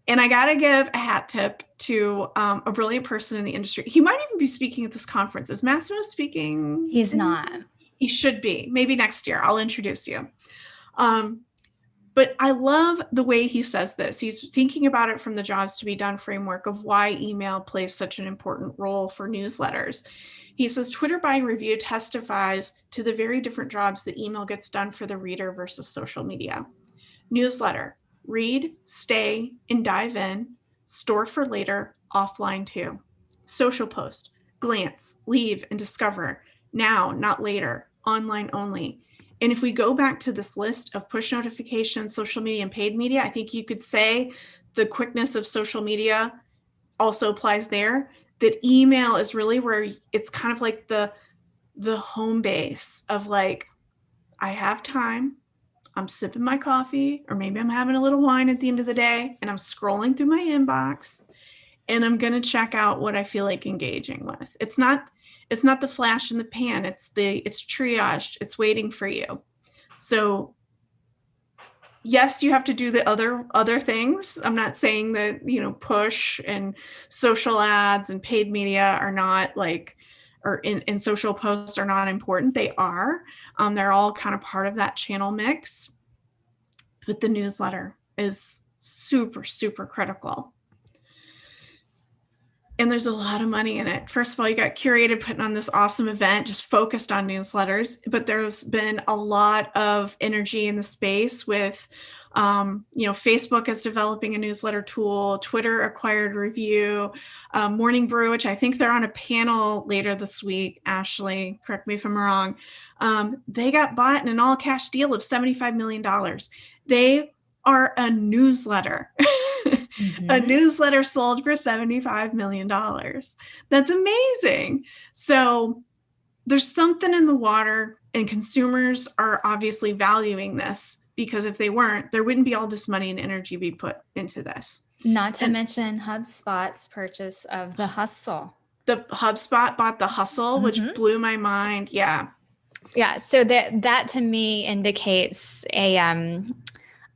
C: And I got to give a hat tip to a brilliant person in the industry. He might even be speaking at this conference. Is Massimo speaking?
A: He's not.
C: He should be. Maybe next year. I'll introduce you. But I love the way he says this. He's thinking about it from the jobs to be done framework of why email plays such an important role for newsletters. He says, Twitter buying review testifies to the very different jobs that email gets done for the reader versus social media. Newsletter, read, stay, and dive in, store for later, offline too. Social post, glance, leave, and discover, now, not later, online only. And if we go back to this list of push notifications, social media, and paid media, I think you could say the quickness of social media also applies there. That email is really where it's kind of like the home base of I have time, I'm sipping my coffee, or maybe I'm having a little wine at the end of the day, and I'm scrolling through my inbox, and I'm going to check out what I feel like engaging with. It's not the flash in the pan. It's triaged. It's waiting for you. So yes, you have to do the other things. I'm not saying that, push and social ads and paid media are not or in social posts are not important. They are. They're all kind of part of that channel mix. But the newsletter is super, super critical. And there's a lot of money in it. First of all, you got Curated putting on this awesome event just focused on newsletters, but there's been a lot of energy in the space with, Facebook is developing a newsletter tool, Twitter acquired Review, Morning Brew, which I think they're on a panel later this week. Ashley, correct me if I'm wrong. They got bought in an all cash deal of $75 million. They are a newsletter. Mm-hmm. A newsletter sold for $75 million. That's amazing. So there's something in the water, and consumers are obviously valuing this, because if they weren't, there wouldn't be all this money and energy be put into this.
A: Not to mention HubSpot's purchase of The Hustle.
C: The HubSpot bought The Hustle, mm-hmm. which blew my mind. Yeah.
A: Yeah. So that to me indicates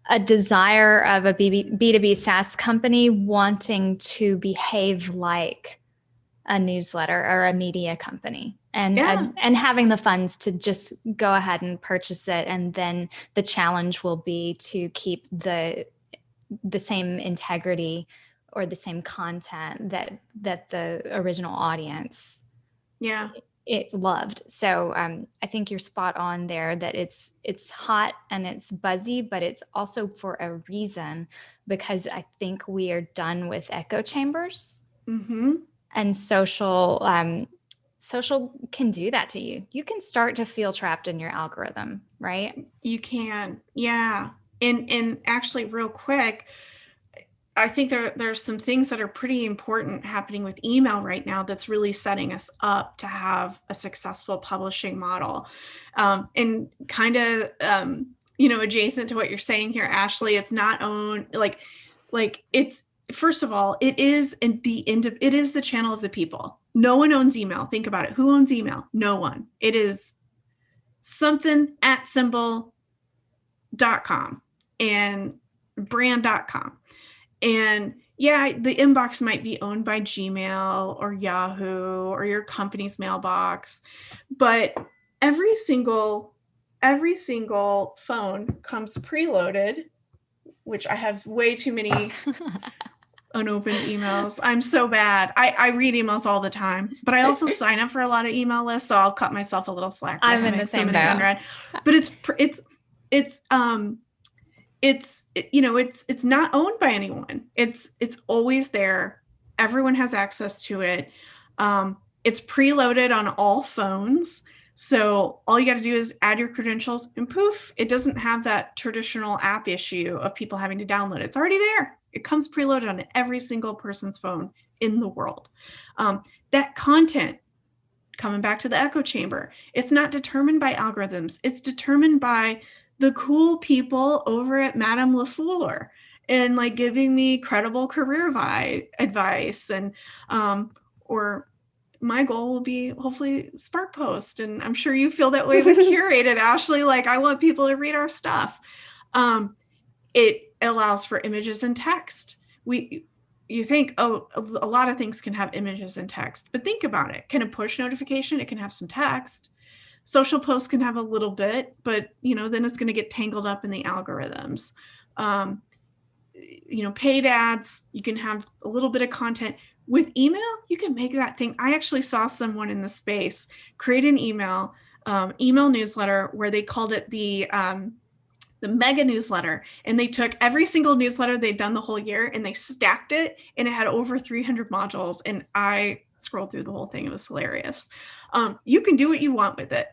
A: a desire of a B2B SaaS company wanting to behave like a newsletter or a media company, and having the funds to just go ahead and purchase it. And then the challenge will be to keep the same integrity or the same content that the original audience it loved. So I think you're spot on there, that it's hot and it's buzzy, but it's also for a reason, because I think we are done with echo chambers.
C: Mm-hmm.
A: And social can do that to you. You can start to feel trapped in your algorithm, right?
C: You can. Yeah. And actually, real quick, I think there's some things that are pretty important happening with email right now that's really setting us up to have a successful publishing model. And kind of, adjacent to what you're saying here, Ashley, it's not owned, like it's, first of all, it is the channel of the people. No one owns email. Think about it. Who owns email? No one. It is something @symbol.com and brand.com. And yeah, the inbox might be owned by Gmail or Yahoo or your company's mailbox, but every single phone comes preloaded, which I have way too many unopened emails. I'm so bad. I read emails all the time, but I also sign up for a lot of email lists, so I'll cut myself a little slack.
A: I'm in the same boat.
C: But it's not owned by anyone. It's always there. Everyone has access to it. It's preloaded on all phones. So all you got to do is add your credentials and poof, it doesn't have that traditional app issue of people having to download it. It's already there. It comes preloaded on every single person's phone in the world. That content, coming back to the echo chamber, it's not determined by algorithms. It's determined by the cool people over at Madame LaFleur and like giving me credible career advice. And or my goal will be hopefully Spark Post. And I'm sure you feel that way with Curated, Ashley. Like, I want people to read our stuff. It allows for images and text. You think, oh, a lot of things can have images and text, but think about it. Can a push notification? It can have some text. Social posts can have a little bit, but then it's going to get tangled up in the algorithms. Paid ads, you can have a little bit of content. With email, you can make that thing. I actually saw someone in the space create an email newsletter where they called it the mega newsletter, and they took every single newsletter they'd done the whole year and they stacked it, and it had over 300 modules. And I scrolled through the whole thing. It was hilarious. You can do what you want with it.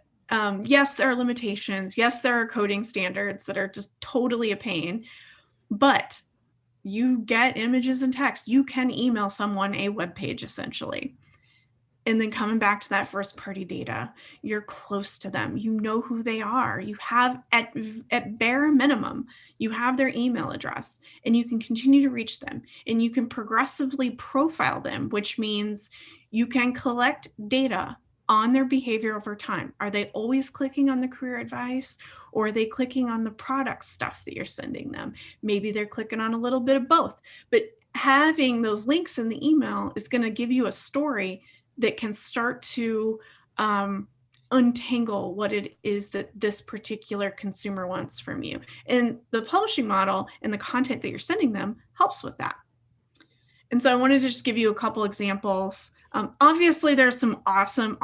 C: Yes, there are limitations. Yes, there are coding standards that are just totally a pain, but you get images and text. You can email someone a web page essentially. And then coming back to that first party data, you're close to them. You know who they are. You have at bare minimum, you have their email address, and you can continue to reach them, and you can progressively profile them, which means you can collect data on their behavior over time. Are they always clicking on the career advice, or are they clicking on the product stuff that you're sending them? Maybe they're clicking on a little bit of both, but having those links in the email is going to give you a story that can start to untangle what it is that this particular consumer wants from you. And the publishing model and the content that you're sending them helps with that. And so I wanted to just give you a couple examples. Obviously, there's some awesome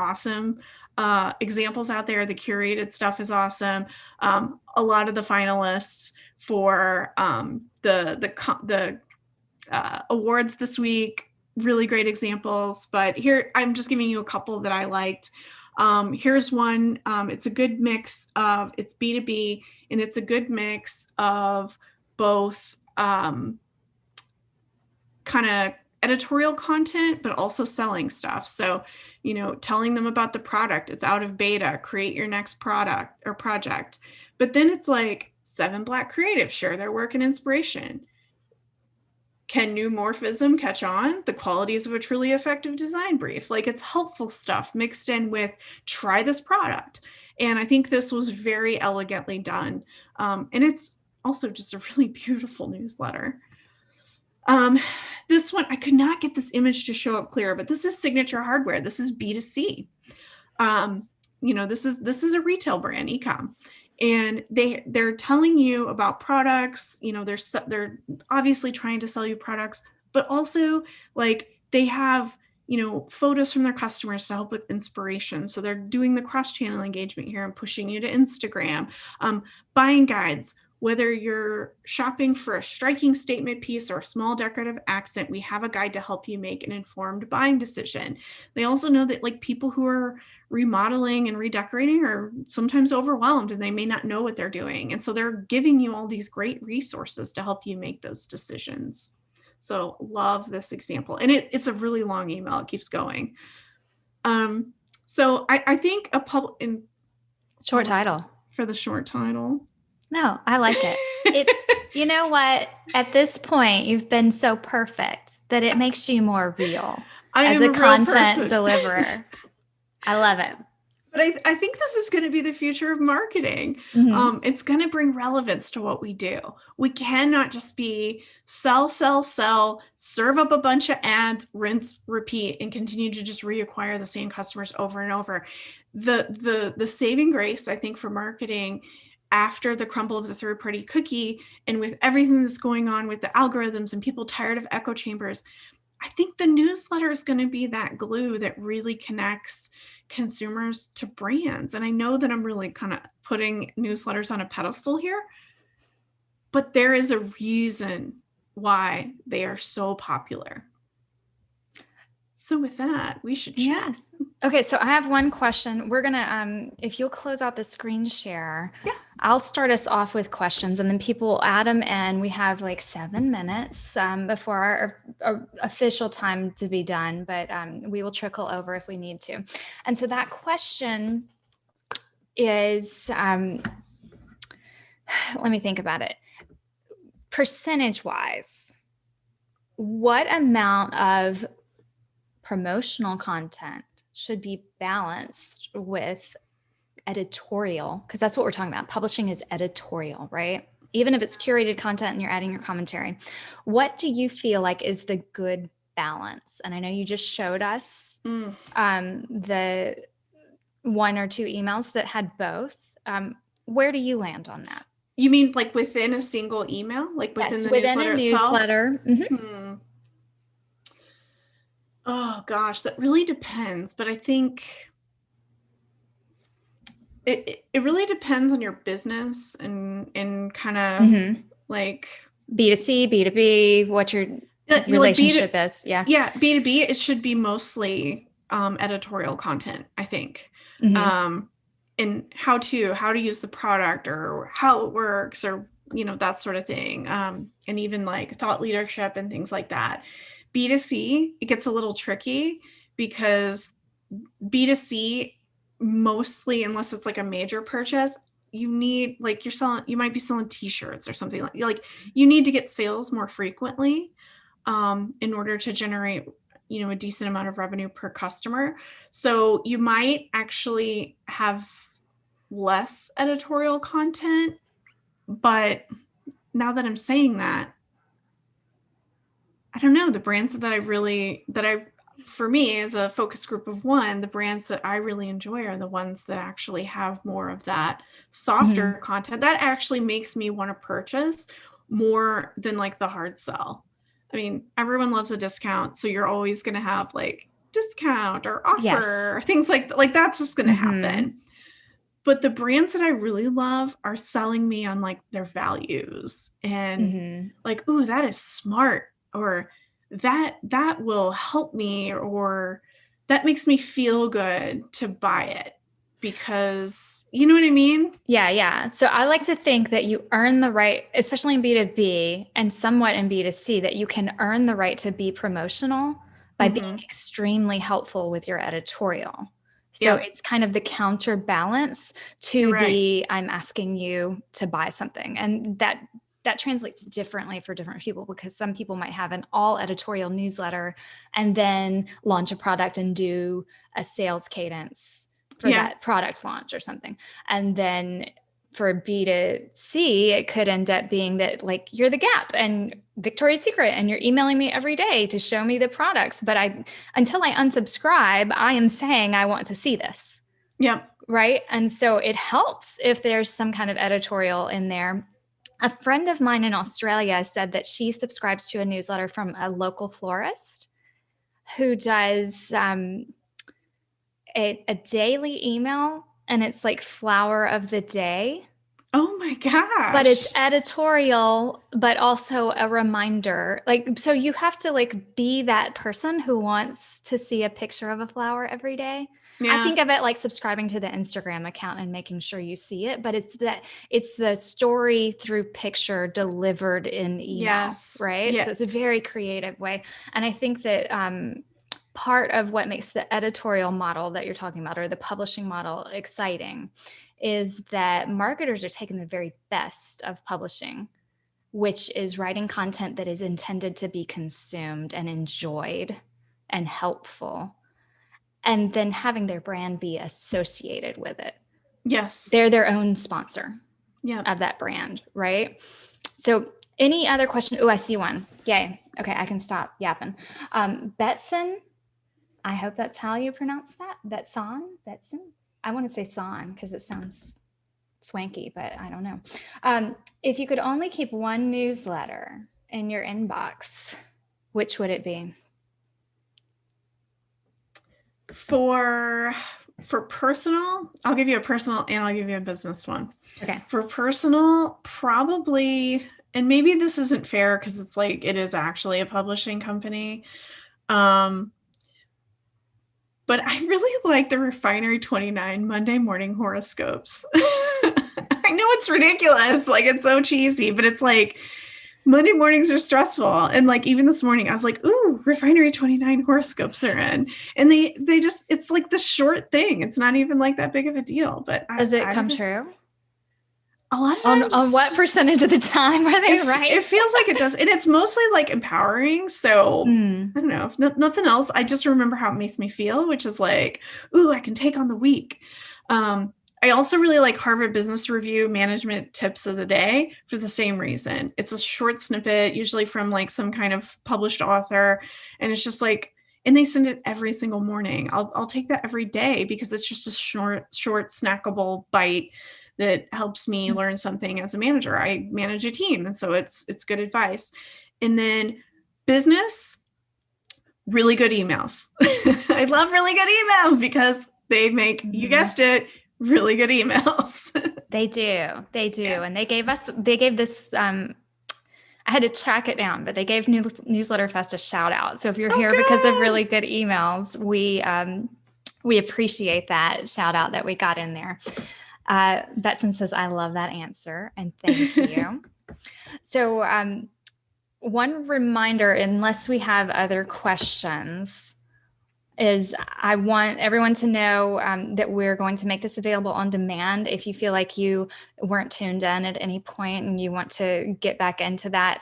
C: examples out there. The curated stuff is awesome. A lot of the finalists for the awards this week, really great examples. But here, I'm just giving you a couple that I liked. Here's one. It's a good mix of, it's B2B, and it's a good mix of both kind of editorial content, but also selling stuff. So, telling them about the product, it's out of beta, create your next product or project. But then it's like 7 Black creatives share their work and inspiration. Can new morphism catch on? The qualities of a truly effective design brief. Like, it's helpful stuff mixed in with try this product. And I think this was very elegantly done. And it's also just a really beautiful newsletter. This one, I could not get this image to show up clear, but this is Signature Hardware. This is B2C. This is a retail brand, e-com, and they're telling you about products. They're obviously trying to sell you products, but also like they have photos from their customers to help with inspiration. So they're doing the cross-channel engagement here and pushing you to Instagram. Buying guides. Whether you're shopping for a striking statement piece or a small decorative accent, we have a guide to help you make an informed buying decision. They also know that like people who are remodeling and redecorating are sometimes overwhelmed and they may not know what they're doing. And so they're giving you all these great resources to help you make those decisions. So love this example. And it's a really long email. It keeps going. So I think
A: short title.
C: For the short title.
A: No, I like it. You know what? At this point, you've been so perfect that it makes you more real as a content deliverer. I love it.
C: But I think this is going to be the future of marketing. It's going to bring relevance to what we do. We cannot just be sell, serve up a bunch of ads, rinse, repeat, and continue to just reacquire the same customers over and over. The saving grace, I think, for marketing after the crumble of the third-party cookie and with everything that's going on with the algorithms and people tired of echo chambers, I think the newsletter is going to be that glue that really connects consumers to brands. And I know that I'm really kind of putting newsletters on a pedestal here, but there is a reason why they are so popular. So with that, we should chat.
A: Yes. Okay. So I have one question. We're going to, if you'll close out the screen share,
C: yeah.
A: I'll start us off with questions and then people will add them in. We have like 7 minutes before our official time to be done, but we will trickle over if we need to. And so that question is, let me think about it. Percentage wise, what amount of promotional content should be balanced with editorial? Because that's what we're talking about. Publishing is editorial, right? Even if it's curated content and you're adding your commentary. What do you feel like is the good balance? And I know you just showed us the 1 or 2 emails that had both. Where do you land on that?
C: You mean like within a single email? Like within the newsletter itself? Oh gosh, that really depends. But I think it really depends on your business and kind of like
A: B2C, B2B, what your relationship is. Yeah.
C: Yeah. B2B, it should be mostly editorial content, I think. And how to use the product or how it works or, that sort of thing. And even like thought leadership and things like that. B2C, it gets a little tricky because B2C mostly, unless it's like a major purchase, you need like you might be selling t-shirts or something like you need to get sales more frequently in order to generate, a decent amount of revenue per customer. So you might actually have less editorial content, but now that I'm saying that, I don't know, the brands for me as a focus group of 1, the brands that I really enjoy are the ones that actually have more of that softer content that actually makes me want to purchase more than like the hard sell. I mean, everyone loves a discount. So you're always going to have like discount or offer or things like that's just going to happen. But the brands that I really love are selling me on like their values and like, ooh, that is smart. Or that will help me, or that makes me feel good to buy it because you know what I mean?
A: Yeah. So I like to think that you earn the right, especially in B2B and somewhat in B2C, that you can earn the right to be promotional by being extremely helpful with your editorial. So it's kind of the counterbalance to I'm asking you to buy something. And that translates differently for different people because some people might have an all editorial newsletter and then launch a product and do a sales cadence for that product launch or something. And then for B2C, it could end up being that like you're the Gap and Victoria's Secret and you're emailing me every day to show me the products. But until I unsubscribe, I am saying I want to see this.
C: Yep.
A: Right. And so it helps if there's some kind of editorial in there. A friend of mine in Australia said that she subscribes to a newsletter from a local florist who does a daily email, and it's like flower of the day.
C: Oh my gosh.
A: But it's editorial, but also a reminder. Like, so you have to like be that person who wants to see a picture of a flower every day. Yeah. I think of it like subscribing to the Instagram account and making sure you see it, but it's the story through picture delivered in email, yes. Right? Yeah. So it's a very creative way. And I think that part of what makes the editorial model that you're talking about, or the publishing model, exciting is that marketers are taking the very best of publishing, which is writing content that is intended to be consumed and enjoyed and helpful, and then having their brand be associated with it.
C: Yes.
A: They're their own sponsor of that brand, right? So any other question? Oh, I see one. Yay. Okay, I can stop yapping. Betson, I hope that's how you pronounce that. Betson? I want to say son because it sounds swanky, but I don't know. If you could only keep one newsletter in your inbox, which would it be?
C: For personal, I'll give you a personal and I'll give you a business one.
A: Okay.
C: For personal, probably, and maybe this isn't fair because it's like it is actually a publishing company. But I really like the Refinery 29 Monday morning horoscopes. I know it's ridiculous. Like, it's so cheesy, but it's like Monday mornings are stressful. And like, even this morning, I was like, ooh, Refinery 29 horoscopes are in. And they just, it's like the short thing. It's not even like that big of a deal. But
A: does it come true?
C: A lot of times.
A: On what percentage of the time are they right?
C: It feels like it does. And it's mostly like empowering. So I don't know, if nothing else, I just remember how it makes me feel, which is like, ooh, I can take on the week. I also really like Harvard Business Review management tips of the day for the same reason. It's a short snippet, usually from like some kind of published author. And it's just like, and they send it every single morning. I'll take that every day because it's just a short snackable bite that helps me learn something as a manager. I manage a team, and so it's good advice. And then business, really good emails. I love really good emails because they make, you guessed it, really good emails.
A: They do. Yeah. And they gave this, I had to track it down, but they gave Newsletter Fest a shout out. So if you're here because of really good emails, we appreciate that shout out that we got in there. Betson says, I love that answer, and thank you. So one reminder, unless we have other questions, is I want everyone to know that we're going to make this available on demand. If you feel like you weren't tuned in at any point and you want to get back into that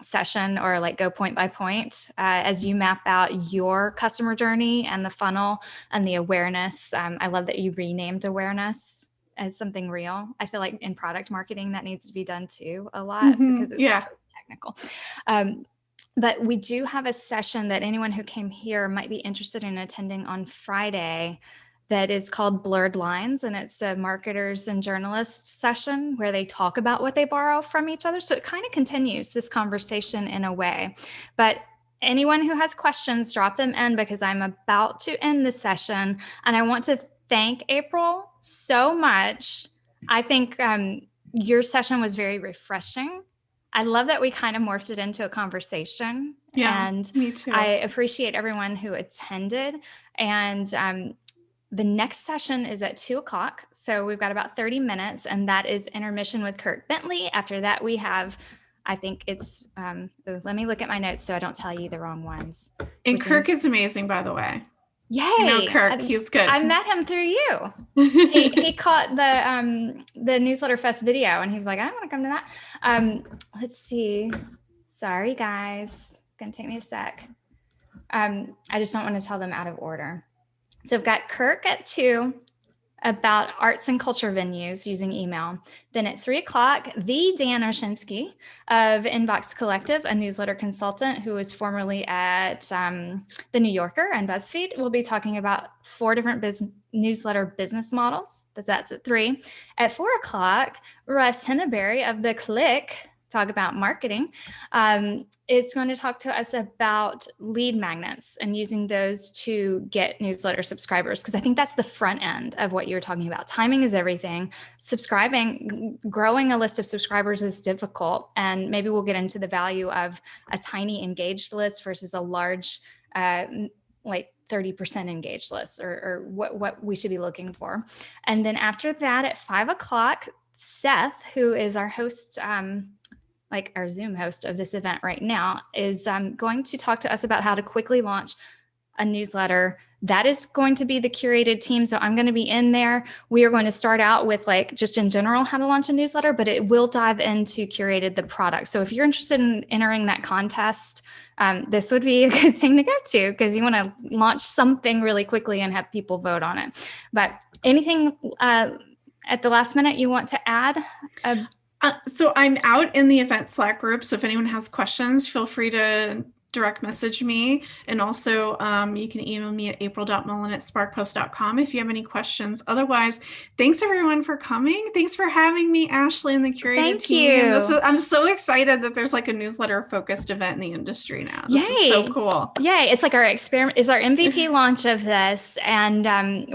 A: session, or like go point by point as you map out your customer journey and the funnel and the awareness. I love that you renamed awareness as something real. I feel like in product marketing that needs to be done too a lot because it's so technical. But we do have a session that anyone who came here might be interested in attending on Friday that is called Blurred Lines. And it's a marketers and journalists session where they talk about what they borrow from each other. So it kind of continues this conversation in a way. But anyone who has questions, drop them in because I'm about to end the session. And I want to thank April so much. I think your session was very refreshing. I love that we kind of morphed it into a conversation.
C: Yeah,
A: and
C: me too.
A: I appreciate everyone who attended. And the next session is at 2:00. So we've got about 30 minutes, and that is intermission with Kirk Bentley. After that, we have, I think it's, let me look at my notes so I don't tell you the wrong ones.
C: And Kirk is amazing, by the way.
A: Yay!
C: You know Kirk, he's good.
A: I met him through you. he caught the Newsletter Fest video, and he was like, "I want to come to that." Let's see. Sorry, guys. It's gonna take me a sec. I just don't want to tell them out of order. So I've got Kirk at 2. about arts and culture venues using email. Then at 3:00, the Dan Oshinsky of Inbox Collective, a newsletter consultant who was formerly at The New Yorker and BuzzFeed, will be talking about 4 different newsletter business models. That's at 3. At 4:00, Russ Henneberry of The Click, talk about marketing, is going to talk to us about lead magnets and using those to get newsletter subscribers. Because I think that's the front end of what you're talking about. Timing is everything. Growing a list of subscribers is difficult. And maybe we'll get into the value of a tiny engaged list versus a large, like 30% engaged list, or what we should be looking for. And then after that, at 5:00, Seth, who is our host, like our Zoom host of this event right now, is going to talk to us about how to quickly launch a newsletter. That is going to be the Curated team. So I'm going to be in there. We are going to start out with like just in general how to launch a newsletter, but it will dive into Curated, the product. So if you're interested in entering that contest, this would be a good thing to go to, because you want to launch something really quickly and have people vote on it. But anything at the last minute you want to add?
C: So I'm out in the event Slack group. So if anyone has questions, feel free to direct message me. And also you can email me at april.mullen@sparkpost.com if you have any questions. Otherwise, thanks everyone for coming. Thanks for having me, Ashley, and the Curated team. I'm so excited that there's like a newsletter focused event in the industry now. This is so cool.
A: Yay. It's like our experiment, is our MVP launch of this. And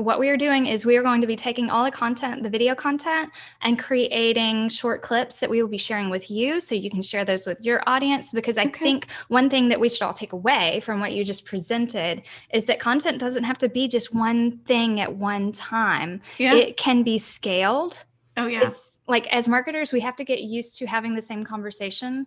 A: what we are doing is we are going to be taking all the content, the video content, and creating short clips that we will be sharing with you, so you can share those with your audience. Because I think one thing that we should all take away from what you just presented is that content doesn't have to be just one thing at one time. It can be scaled. It's like, as marketers, we have to get used to having the same conversation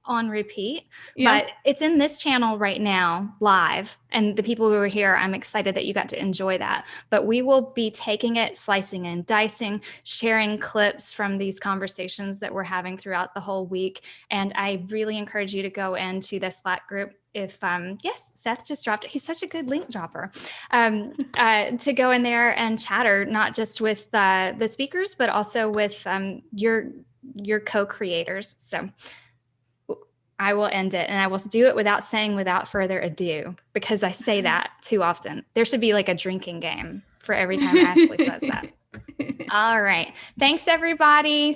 A: on repeat, but it's in this channel right now live, and the people who are here, I'm excited that you got to enjoy that. But we will be taking it, slicing and dicing, sharing clips from these conversations that we're having throughout the whole week. And I really encourage you to go into the Slack group. If yes, Seth just dropped it. He's such a good link dropper. To go in there and chatter, not just with the speakers, but also with your co-creators. So I will end it, and I will do it without saying "without further ado," because I say that too often. There should be like a drinking game for every time Ashley says that. All right. Thanks, everybody.